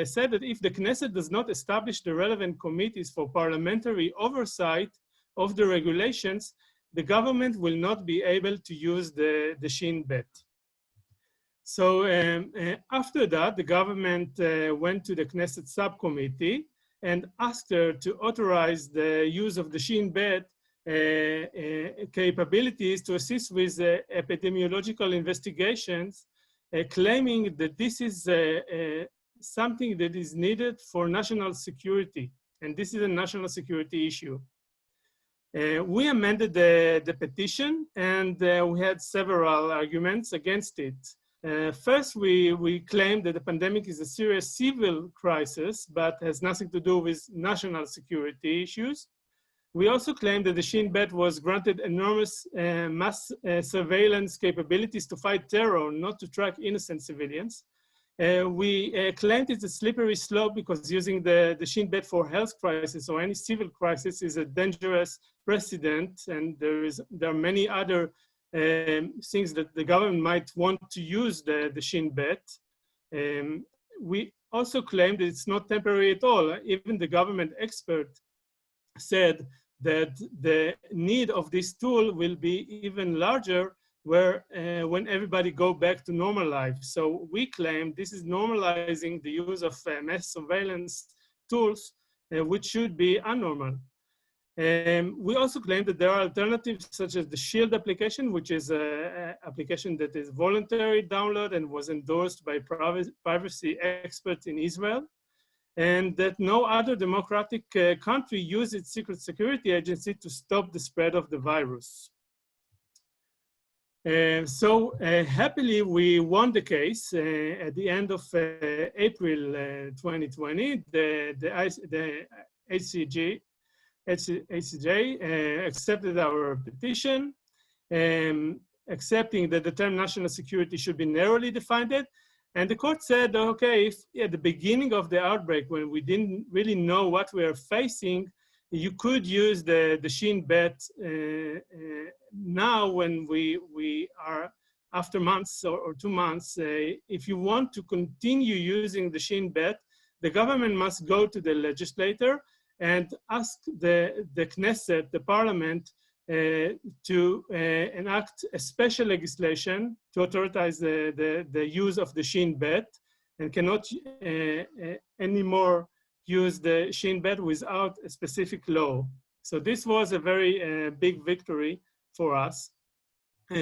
said that if the Knesset does not establish the relevant committees for parliamentary oversight of the regulations, the government will not be able to use the Shin Bet. So after that, the government went to the Knesset subcommittee and asked her to authorize the use of the Shin Bet capabilities to assist with epidemiological investigations, claiming that this is something that is needed for national security, and this is a national security issue. We amended the petition, and we had several arguments against it. First, we claimed that the pandemic is a serious civil crisis, but has nothing to do with national security issues. We also claimed that the Shin Bet was granted enormous mass surveillance capabilities to fight terror, not to track innocent civilians. We claimed it's a slippery slope because using the Shin Bet for health crisis or any civil crisis is a dangerous precedent, and there are many other things that the government might want to use the Shin Bet. We also claimed that it's not temporary at all. Even the government expert said that the need of this tool will be even larger when everybody go back to normal life. So we claim this is normalizing the use of mass surveillance tools, which should be unnormal. We also claim that there are alternatives such as the SHIELD application, which is an application that is voluntary download and was endorsed by privacy experts in Israel, and that no other democratic country used its secret security agency to stop the spread of the virus. Happily, we won the case at the end of April 2020. The ACJ accepted our petition, accepting that the term national security should be narrowly defined. And the court said, okay, if at the beginning of the outbreak, when we didn't really know what we are facing, you could use the Shin Bet. Now, when we are after months or 2 months, if you want to continue using the Shin Bet, the government must go to the legislator and ask the Knesset, the parliament, to enact a special legislation to authorize the use of the Shin Bet, and cannot anymore use the Shin Bet without a specific law. So this was a very big victory for us.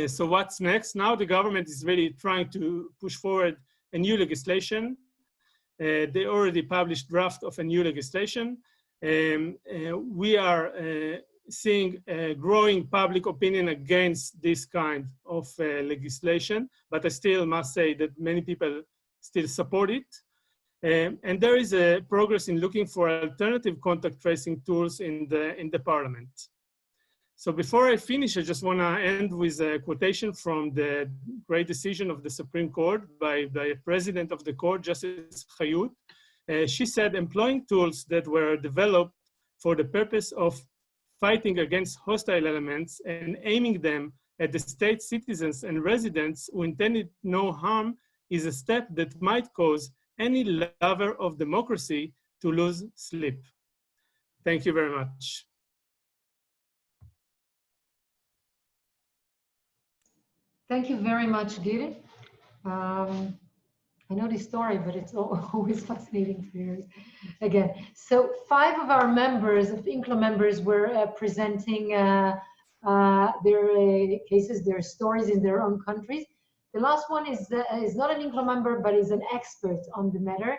So what's next? Now the government is really trying to push forward a new legislation. They already published draft of a new legislation. We are seeing a growing public opinion against this kind of legislation, but I still must say that many people still support it. And there is a progress in looking for alternative contact tracing tools in the parliament. So before I finish, I just want to end with a quotation from the great decision of the Supreme Court by the president of the court, Justice Chayut. She said, employing tools that were developed for the purpose of fighting against hostile elements and aiming them at the state citizens and residents who intended no harm is a step that might cause any lover of democracy to lose sleep. Thank you very much. Thank you very much, Gil. I know this story, but it's always fascinating to hear it again. So 5 of our members, of INCLO members, were presenting their cases, their stories in their own countries. The last one is not an INCLO member, but is an expert on the matter.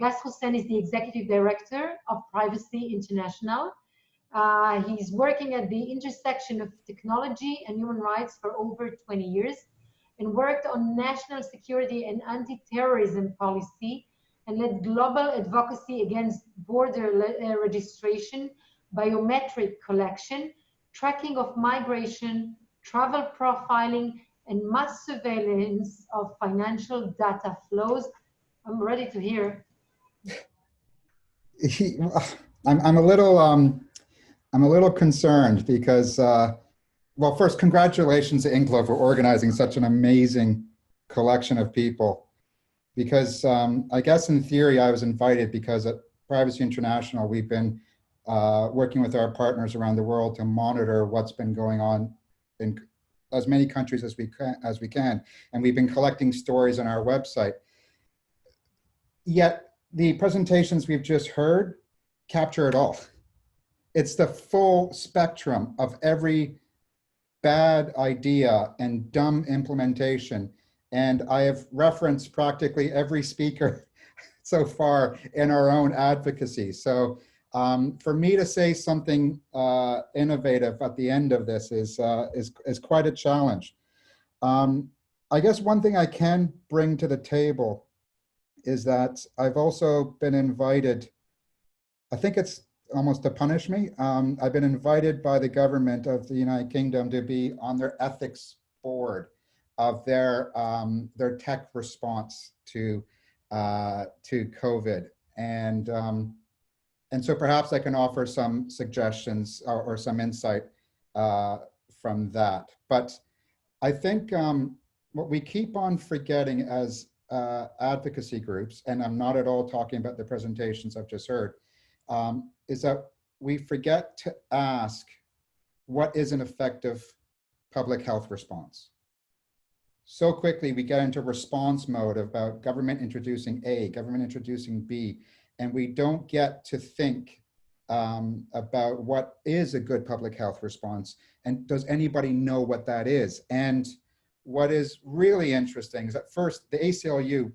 Hossein is the executive director of Privacy International. He's working at the intersection of technology and human rights for over 20 years and worked on national security and anti-terrorism policy and led global advocacy against border registration, biometric collection, tracking of migration, travel profiling, and mass surveillance of financial data flows. I'm ready to hear. I'm a little concerned because, well, first, congratulations to INCLO for organizing such an amazing collection of people. Because I guess in theory, I was invited because at Privacy International, we've been working with our partners around the world to monitor what's been going on in as many countries as we can. And we've been collecting stories on our website. Yet the presentations we've just heard capture it all. It's the full spectrum of every bad idea and dumb implementation. And I have referenced practically every speaker so far in our own advocacy. So for me to say something innovative at the end of this is quite a challenge. I guess one thing I can bring to the table is that I've also been invited, I think it's almost to punish me. I've been invited by the government of the United Kingdom to be on their ethics board of their tech response to COVID, and so perhaps I can offer some suggestions or some insight from that. But I think what we keep on forgetting as advocacy groups, and I'm not at all talking about the presentations I've just heard, is that we forget to ask what is an effective public health response. So quickly we get into response mode about government introducing A, government introducing B, and we don't get to think about what is a good public health response, and does anybody know what that is? And what is really interesting is that first the ACLU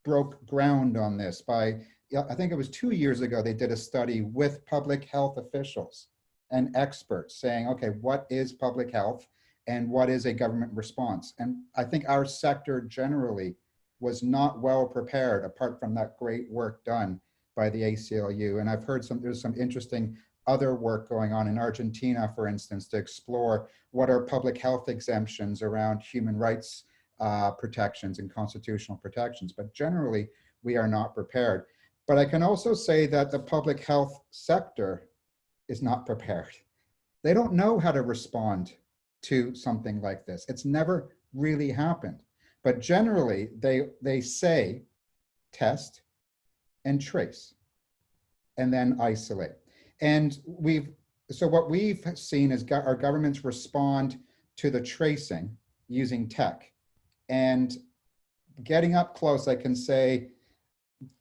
broke ground on this by, I think it was 2 years ago, they did a study with public health officials and experts saying, okay, what is public health and what is a government response? And I think our sector generally was not well prepared apart from that great work done by the ACLU. And I've heard there's some interesting other work going on in Argentina, for instance, to explore what are public health exemptions around human rights protections and constitutional protections. But generally, we are not prepared. But I can also say that the public health sector is not prepared. They don't know how to respond to something like this. It's never really happened. But generally, they say test and trace and then isolate. And so what we've seen is our governments respond to the tracing using tech. And getting up close, I can say,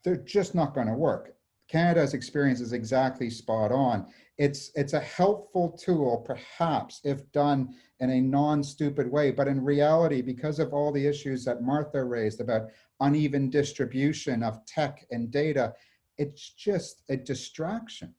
they're just not going to work. Canada's experience is exactly spot on. It's a helpful tool, perhaps, if done in a non-stupid way, but in reality, because of all the issues that Martha raised about uneven distribution of tech and data, it's just a distraction.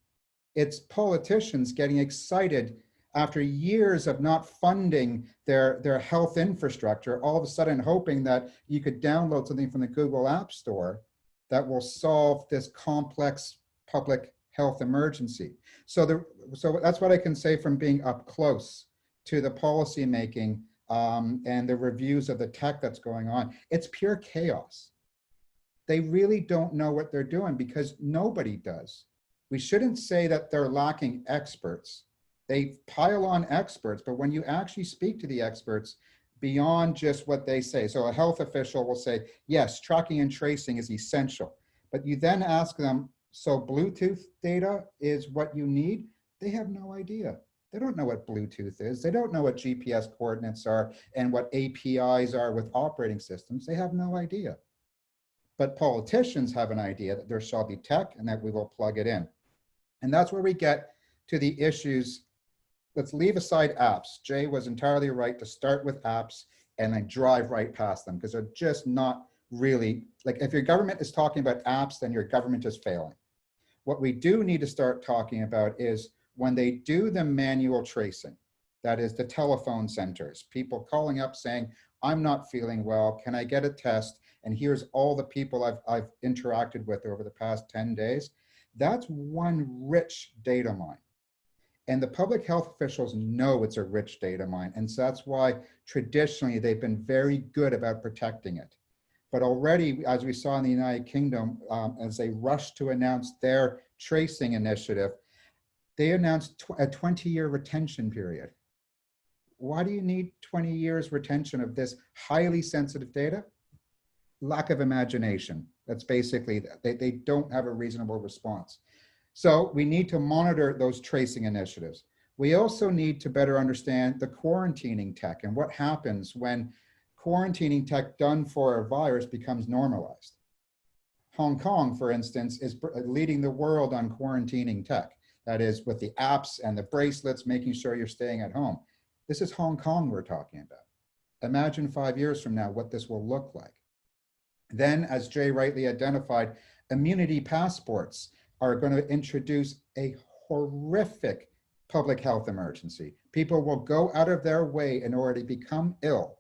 It's politicians getting excited after years of not funding their health infrastructure, all of a sudden hoping that you could download something from the Google App Store that will solve this complex public health emergency. So that's what I can say from being up close to the policy making and the reviews of the tech that's going on. It's pure chaos. They really don't know what they're doing because nobody does. We shouldn't say that they're lacking experts. They pile on experts, but when you actually speak to the experts beyond just what they say, so a health official will say, yes, tracking and tracing is essential. But you then ask them, so Bluetooth data is what you need? They have no idea. They don't know what Bluetooth is. They don't know what GPS coordinates are and what APIs are with operating systems. They have no idea. But politicians have an idea that there shall be tech and that we will plug it in. And that's where we get to the issues. Let's leave aside apps. Jay was entirely right to start with apps and then drive right past them because they're just not really, like if your government is talking about apps, then your government is failing. What we do need to start talking about is when they do the manual tracing, that is the telephone centers, people calling up saying, I'm not feeling well, can I get a test? And here's all the people I've interacted with over the past 10 days. That's one rich data mine. And the public health officials know it's a rich data mine. And so that's why traditionally they've been very good about protecting it. But already, as we saw in the United Kingdom, as they rushed to announce their tracing initiative, they announced a 20-year retention period. Why do you need 20 years retention of this highly sensitive data? Lack of imagination. That's basically that. They don't have a reasonable response. So we need to monitor those tracing initiatives. We also need to better understand the quarantining tech and what happens when quarantining tech done for a virus becomes normalized. Hong Kong, for instance, is leading the world on quarantining tech. That is with the apps and the bracelets, making sure you're staying at home. This is Hong Kong we're talking about. Imagine 5 years from now what this will look like. Then, as Jay rightly identified, immunity passports are going to introduce a horrific public health emergency. People will go out of their way in order to become ill,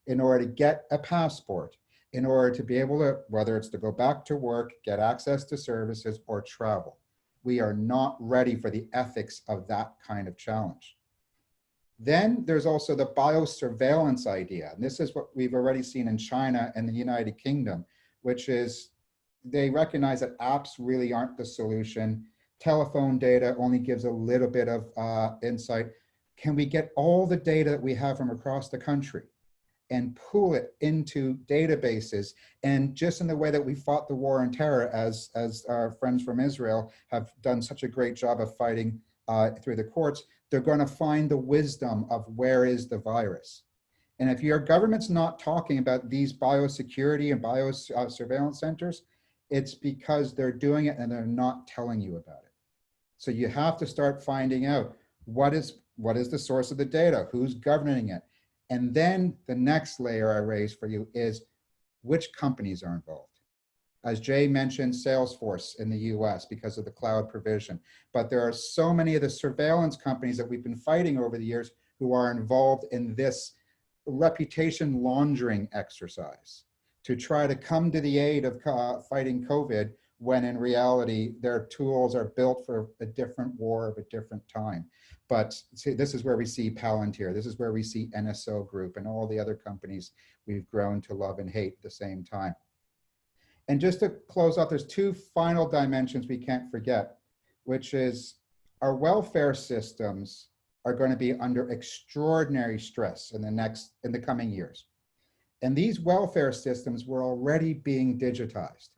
in order to get a passport, in order to be able to, whether it's to go back to work, get access to services, or travel. We are not ready for the ethics of that kind of challenge. Then there's also the biosurveillance idea. And this is what we've already seen in China and the United Kingdom, which is they recognize that apps really aren't the solution. Telephone data only gives a little bit of insight. Can we get all the data that we have from across the country and pool it into databases? And just in the way that we fought the war on terror, as our friends from Israel have done such a great job of fighting through the courts, they're going to find the wisdom of where is the virus. And if your government's not talking about these biosecurity and biosurveillance centers, it's because they're doing it and they're not telling you about it. So you have to start finding out what is the source of the data, who's governing it. And then the next layer I raised for you is which companies are involved. As Jay mentioned, Salesforce in the US because of the cloud provision. But there are so many of the surveillance companies that we've been fighting over the years who are involved in this reputation laundering exercise to try to come to the aid of fighting COVID when in reality their tools are built for a different war of a different time. But see, this is where we see Palantir, this is where we see NSO Group and all the other companies we've grown to love and hate at the same time. And just to close out, there's two final dimensions we can't forget, which is our welfare systems are going to be under extraordinary stress in the coming years. And these welfare systems were already being digitized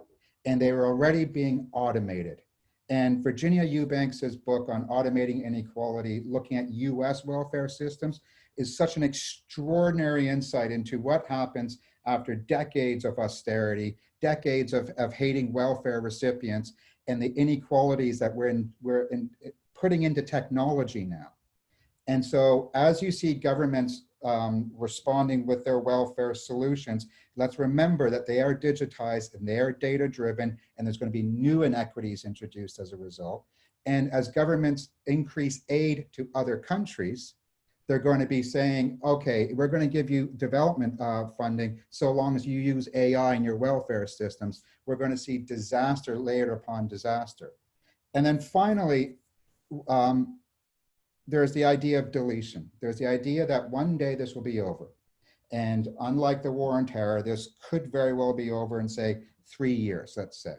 and they were already being automated. And Virginia Eubanks's book on automating inequality, looking at US welfare systems, is such an extraordinary insight into what happens after decades of austerity, decades of hating welfare recipients, and the inequalities that we're putting into technology now. And so as you see governments responding with their welfare solutions, let's remember that they are digitized and they are data driven, and there's going to be new inequities introduced as a result. And as governments increase aid to other countries, they're going to be saying, okay, we're going to give you development funding so long as you use AI in your welfare systems. We're going to see disaster layered upon disaster. And then finally, there's the idea of deletion. There's the idea that one day this will be over. And unlike the war on terror, this could very well be over in, say, 3 years, let's say.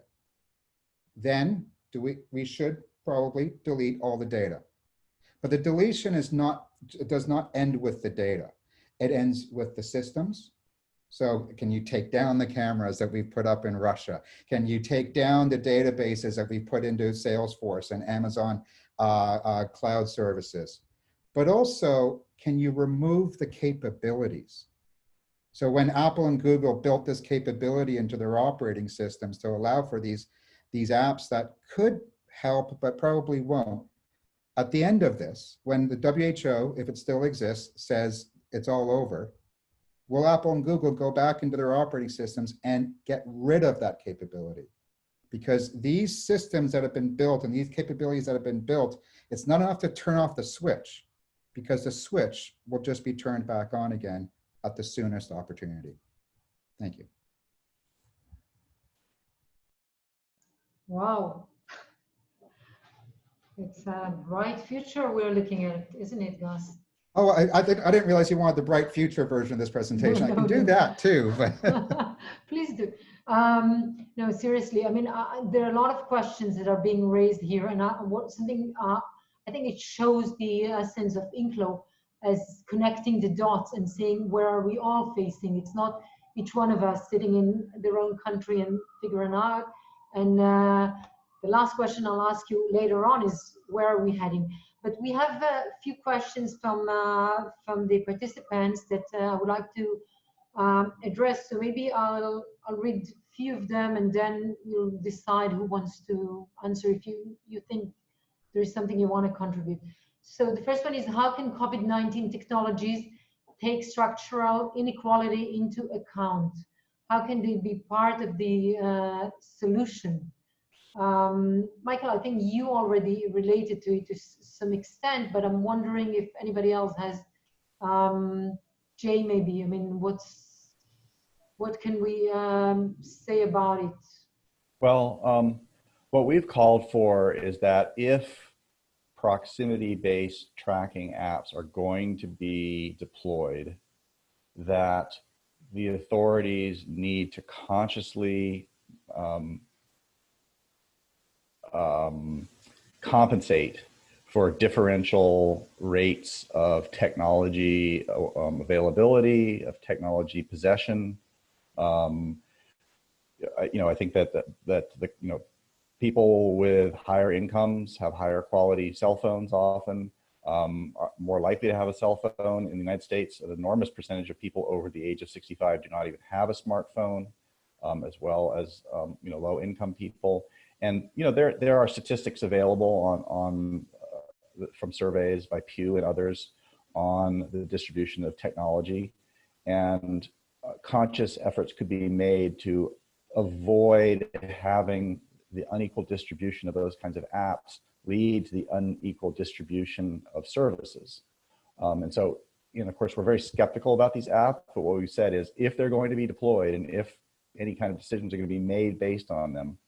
Then we should probably delete all the data. But the deletion is not, it does not end with the data. It ends with the systems. So can you take down the cameras that we put up in Russia? Can you take down the databases that we put into Salesforce and Amazon cloud services? But also, can you remove the capabilities? So when Apple and Google built this capability into their operating systems to allow for these apps that could help, but probably won't, at the end of this, when the WHO, if it still exists, says it's all over, will Apple and Google go back into their operating systems and get rid of that capability? Because these systems that have been built and these capabilities that have been built, it's not enough to turn off the switch, because the switch will just be turned back on again at the soonest opportunity. Thank you. Wow. It's a bright future we're looking at, isn't it, Gus? Oh, I didn't realize you wanted the bright future version of this presentation. I can do that too. But please do. No, seriously. I mean, there are a lot of questions that are being raised here, and I think it shows the essence of INCLO as connecting the dots and saying where are we all facing. It's not each one of us sitting in their own country and figuring out. And the last question I'll ask you later on is where are we heading? But we have a few questions from the participants that I would like to address. So maybe I'll read a few of them, and then you'll decide who wants to answer if you think there is something you want to contribute. So the first one is, how can COVID-19 technologies take structural inequality into account? How can they be part of the solution? Michael, I think you already related to it to some extent, but I'm wondering if anybody else has, Jay maybe, I mean, what can we say about it? Well, what we've called for is that if proximity-based tracking apps are going to be deployed, that the authorities need to consciously compensate for differential rates of technology availability, of technology possession. I think that the people with higher incomes have higher quality cell phones often, are more likely to have a cell phone. In the United States, an enormous percentage of people over the age of 65 do not even have a smartphone, as well as low income people. And there are statistics available from surveys by Pew and others on the distribution of technology, and conscious efforts could be made to avoid having the unequal distribution of those kinds of apps lead to the unequal distribution of services. And so, of course, we're very skeptical about these apps, but what we've said is if they're going to be deployed and if any kind of decisions are going to be made based on them,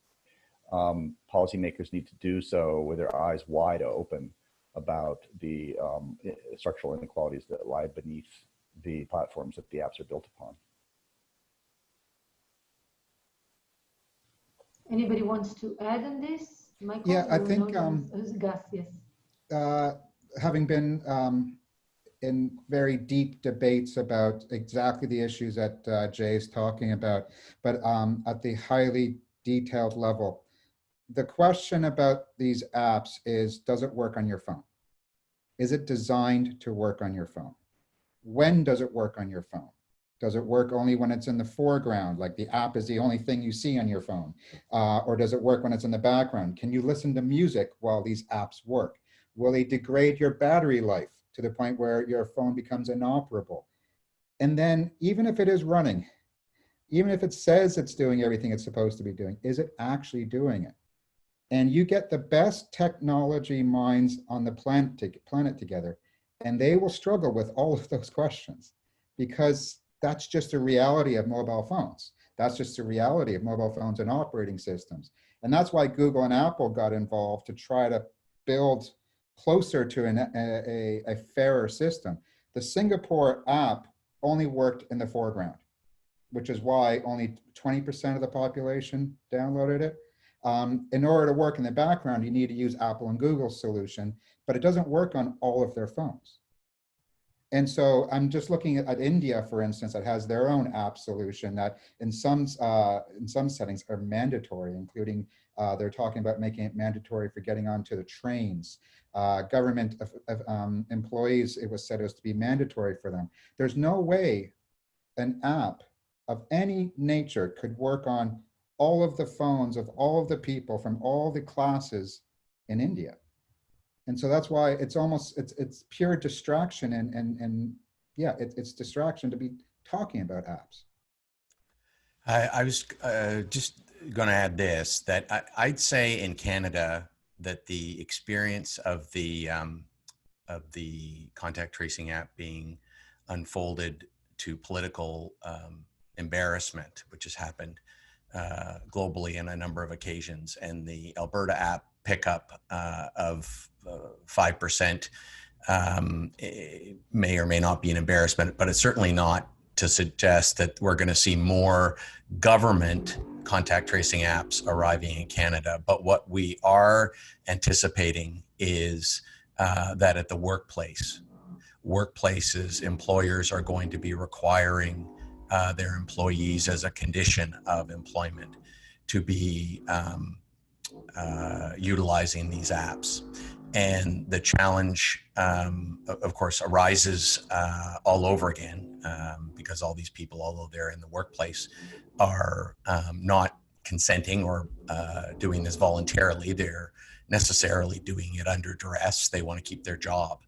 policymakers need to do so with their eyes wide open about the structural inequalities that lie beneath the platforms that the apps are built upon. Anybody wants to add on this? Michael? Yeah, I think Gus, yes. Having been in very deep debates about exactly the issues that Jay is talking about, but at the highly detailed level, the question about these apps is, does it work on your phone? Is it designed to work on your phone? When does it work on your phone? Does it work only when it's in the foreground, like the app is the only thing you see on your phone? Or does it work when it's in the background? Can you listen to music while these apps work? Will they degrade your battery life to the point where your phone becomes inoperable? And then even if it is running, even if it says it's doing everything it's supposed to be doing, is it actually doing it? And you get the best technology minds on the planet together, and they will struggle with all of those questions, because that's just a reality of mobile phones. That's just a reality of mobile phones and operating systems. And that's why Google and Apple got involved to try to build closer to a fairer system. The Singapore app only worked in the foreground, which is why only 20% of the population downloaded it. In order to work in the background, you need to use Apple and Google's solution, but it doesn't work on all of their phones. And so I'm just looking at India, for instance, that has their own app solution that in some settings are mandatory, including they're talking about making it mandatory for getting onto the trains. Government employees, it was said it was to be mandatory for them. There's no way an app of any nature could work on all of the phones of all of the people from all the classes in India. And so that's why it's almost, it's pure distraction and yeah, it's distraction to be talking about apps. I was just going to add this, that I'd say in Canada that the experience of the contact tracing app being unfolded to political embarrassment, which has happened globally on a number of occasions, and the Alberta app pickup of 5% may or may not be an embarrassment, but it's certainly not to suggest that we're going to see more government contact tracing apps arriving in Canada. But what we are anticipating is that at the workplaces, employers are going to be requiring their employees as a condition of employment to be utilizing these apps. And the challenge, of course, arises all over again because all these people, although they're in the workplace, are not consenting or doing this voluntarily. They're necessarily doing it under duress. They want to keep their job.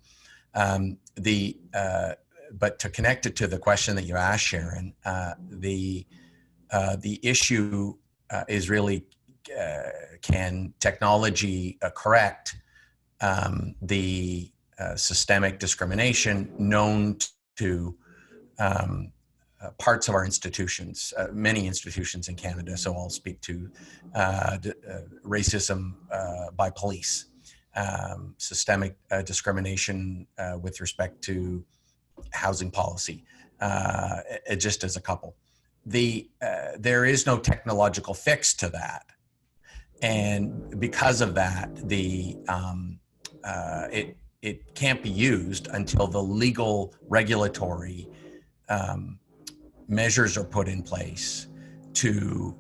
But to connect it to the question that you asked, Sharon, the issue is really, can technology correct the systemic discrimination known to parts of our institutions, many institutions in Canada. So I'll speak to racism by police, systemic discrimination with respect to housing policy, just as a couple. There is no technological fix to that. And because of that, it can't be used until the legal regulatory measures are put in place to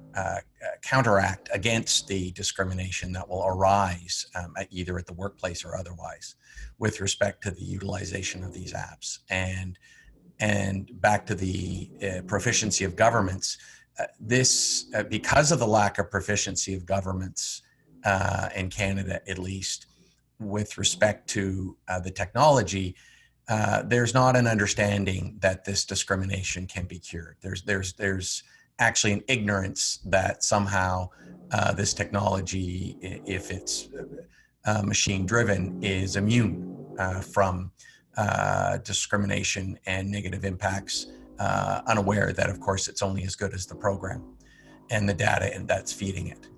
counteract against the discrimination that will arise either at the workplace or otherwise with respect to the utilization of these apps. And back to the proficiency of governments, because of the lack of proficiency of governments in Canada, at least with respect to the technology, there's not an understanding that this discrimination can be cured. There's actually an ignorance that somehow this technology, if it's machine driven, is immune from discrimination and negative impacts, unaware that, of course, it's only as good as the program and the data and that's feeding it.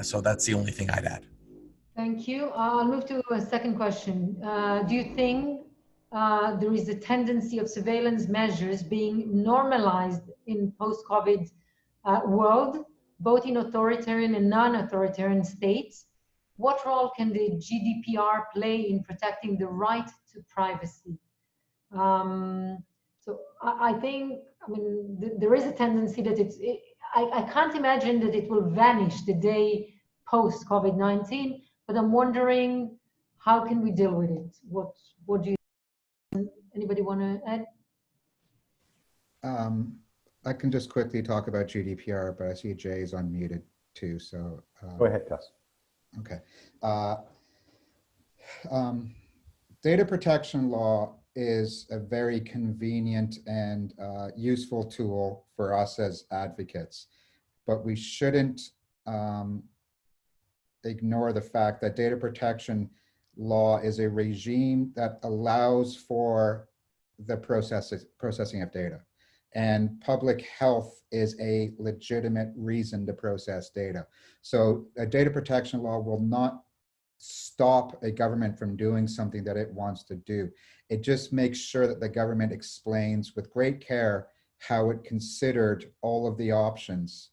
So that's the only thing I'd add. Thank you. I'll move to a second question. Do you think there is a tendency of surveillance measures being normalized in post-COVID world, both in authoritarian and non-authoritarian states? What role can the GDPR play in protecting the right to privacy? So I think, there is a tendency that I can't imagine that it will vanish the day post COVID-19, but I'm wondering, how can we deal with it? What do you, anybody want to add? I can just quickly talk about GDPR, but I see Jay's unmuted too, so. Go ahead, Gus. Okay. Data protection law is a very convenient and useful tool for us as advocates, but we shouldn't ignore the fact that data protection law is a regime that allows for the processing of data. And public health is a legitimate reason to process data. So a data protection law will not stop a government from doing something that it wants to do. It just makes sure that the government explains with great care how it considered all of the options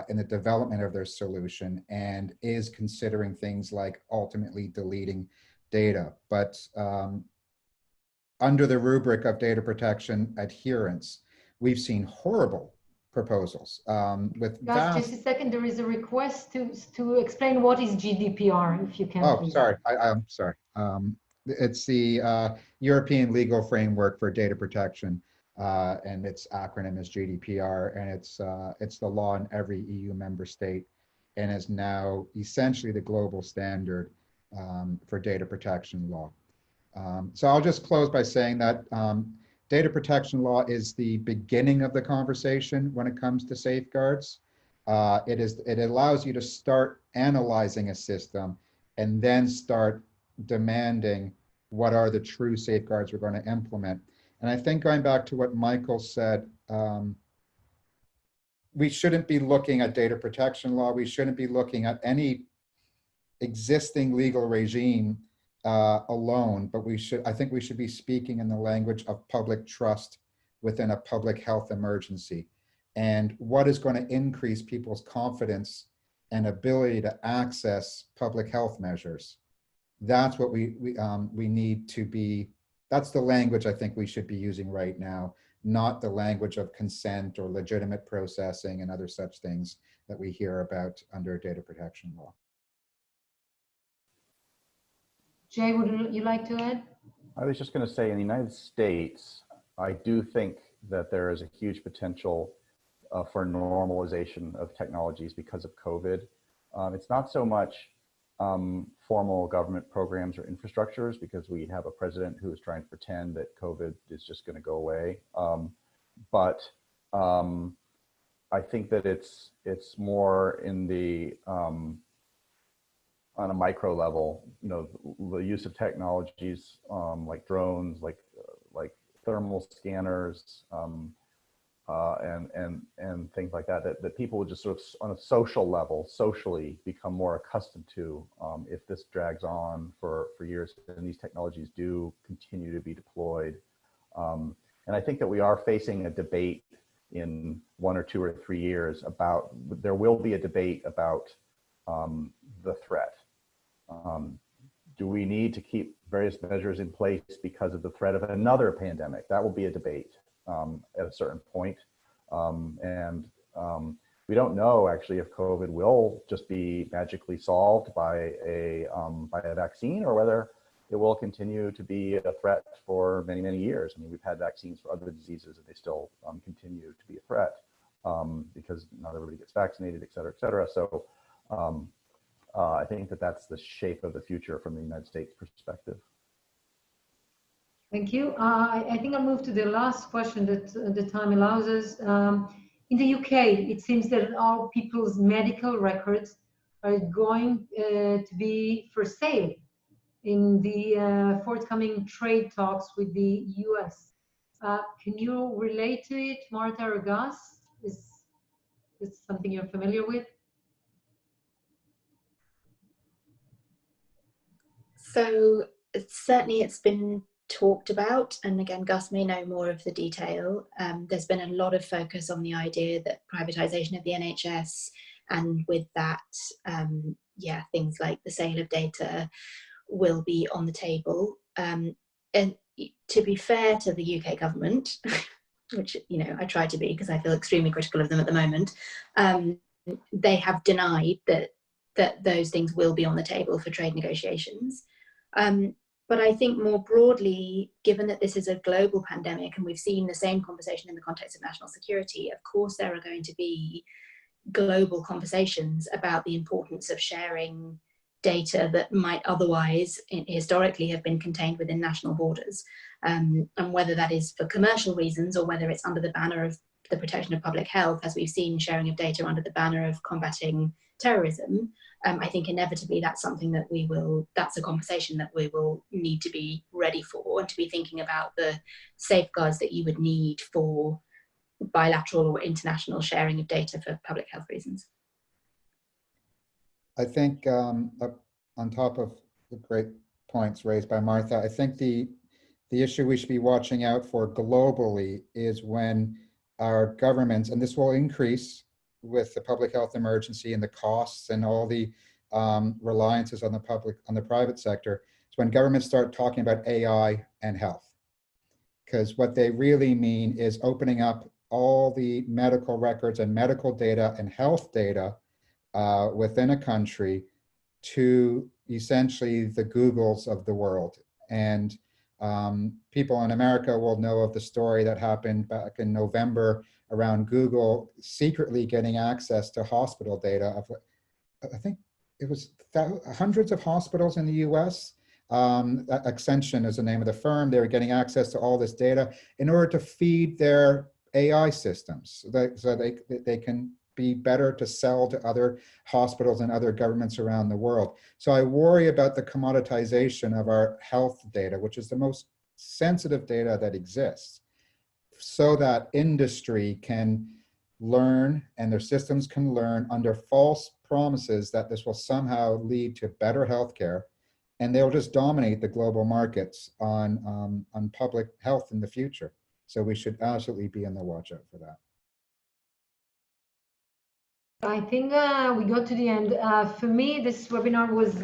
in the development of their solution and is considering things like ultimately deleting data. But under the rubric of data protection adherence, we've seen horrible proposals with Gus, just a second, there is a request to explain what is GDPR, if you can. Oh, please. sorry, I'm sorry. It's the European legal framework for data protection, and its acronym is GDPR, and it's the law in every EU member state, and is now essentially the global standard for data protection law. So I'll just close by saying that data protection law is the beginning of the conversation when it comes to safeguards. It allows you to start analyzing a system and then start demanding what are the true safeguards we're going to implement. And I think going back to what Michael said, we shouldn't be looking at data protection law. We shouldn't be looking at any existing legal regime alone, but I think we should be speaking in the language of public trust within a public health emergency. And what is going to increase people's confidence and ability to access public health measures? That's what we need to be, that's the language I think we should be using right now, not the language of consent or legitimate processing and other such things that we hear about under data protection law. Jay, would you like to add? I was just going to say, in the United States, I do think that there is a huge potential for normalization of technologies because of COVID. It's not so much formal government programs or infrastructures, because we have a president who is trying to pretend that COVID is just going to go away. But I think that it's more in the on a micro level, you know, the use of technologies like drones, like thermal scanners, and things like that, that people would just sort of on a social level, socially become more accustomed to if this drags on for years and these technologies do continue to be deployed. And I think that we are facing a debate in 1 or 2 or 3 years about, there will be a debate about the threat. Do we need to keep various measures in place because of the threat of another pandemic? That will be a debate at a certain point. We don't know actually if COVID will just be magically solved by a vaccine, or whether it will continue to be a threat for many, many years. I mean, we've had vaccines for other diseases and they still continue to be a threat because not everybody gets vaccinated, et cetera, et cetera. So I think that that's the shape of the future from the United States perspective. Thank you. I think I'll move to the last question that the time allows us. In the UK, it seems that all people's medical records are going to be for sale in the forthcoming trade talks with the US. Can you relate to it, Marta or Gus? Is this something you're familiar with? So certainly it's been talked about, and again, Gus may know more of the detail. There's been a lot of focus on the idea that privatization of the NHS, and with that, things like the sale of data will be on the table. And to be fair to the UK government, which, you know, I try to be because I feel extremely critical of them at the moment, they have denied that those things will be on the table for trade negotiations. But I think more broadly, given that this is a global pandemic and we've seen the same conversation in the context of national security, of course there are going to be global conversations about the importance of sharing data that might otherwise historically have been contained within national borders. And whether that is for commercial reasons or whether it's under the banner of the protection of public health, as we've seen sharing of data under the banner of combating terrorism, I think inevitably that's something that that's a conversation that we will need to be ready for, and to be thinking about the safeguards that you would need for bilateral or international sharing of data for public health reasons. I think on top of the great points raised by Martha, I think the issue we should be watching out for globally is when our governments, and this will increase with the public health emergency and the costs and all the reliances on the private sector, it's when governments start talking about AI and health. Because what they really mean is opening up all the medical records and medical data and health data within a country to essentially the Googles of the world. And people in America will know of the story that happened back in November around Google secretly getting access to hospital data of, I think it was hundreds of hospitals in the US. Accension is the name of the firm. They were getting access to all this data in order to feed their AI systems so they can be better to sell to other hospitals and other governments around the world. So I worry about the commoditization of our health data, which is the most sensitive data that exists, so that industry can learn and their systems can learn under false promises that this will somehow lead to better healthcare, and they'll just dominate the global markets on public health in the future. So we should absolutely be on the watch out for that. I think we got to the end. For me, this webinar was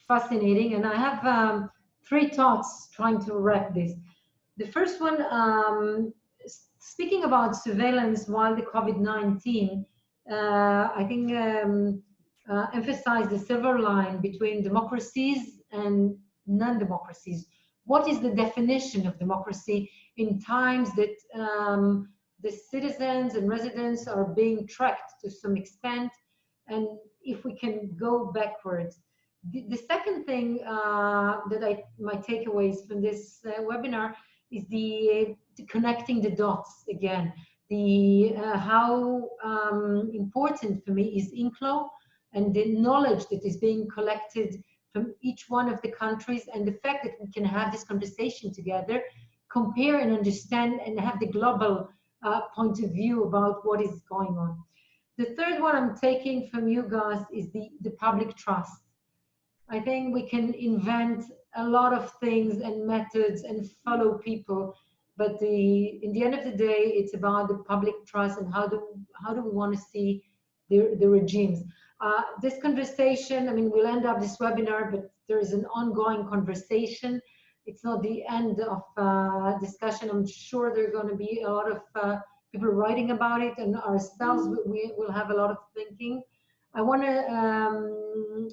fascinating, and I have 3 thoughts trying to wrap this. The first one, speaking about surveillance while the COVID-19, I think emphasize the silver line between democracies and non-democracies. What is the definition of democracy in times that the citizens and residents are being tracked to some extent, and if we can go backwards? The second thing that my takeaways from this webinar is the connecting the dots again. How important for me is INCLO and the knowledge that is being collected from each one of the countries, and the fact that we can have this conversation together, compare and understand, and have the global point of view about what is going on. The third one I'm taking from you guys is the public trust. I think we can invent a lot of things and methods and follow people, but in the end of the day, it's about the public trust and how do we want to see the regimes. This conversation, I mean, we'll end up this webinar, but there is an ongoing conversation. It's not the end of discussion. I'm sure there are going to be a lot of people writing about it, and ourselves, we will have a lot of thinking. I want to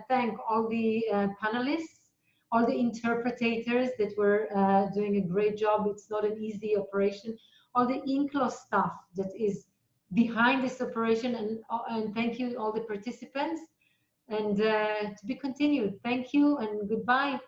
thank all the panelists, all the interpreters that were doing a great job. It's not an easy operation. All the INCLO staff that is behind this operation, and thank you all the participants, and to be continued. Thank you and goodbye.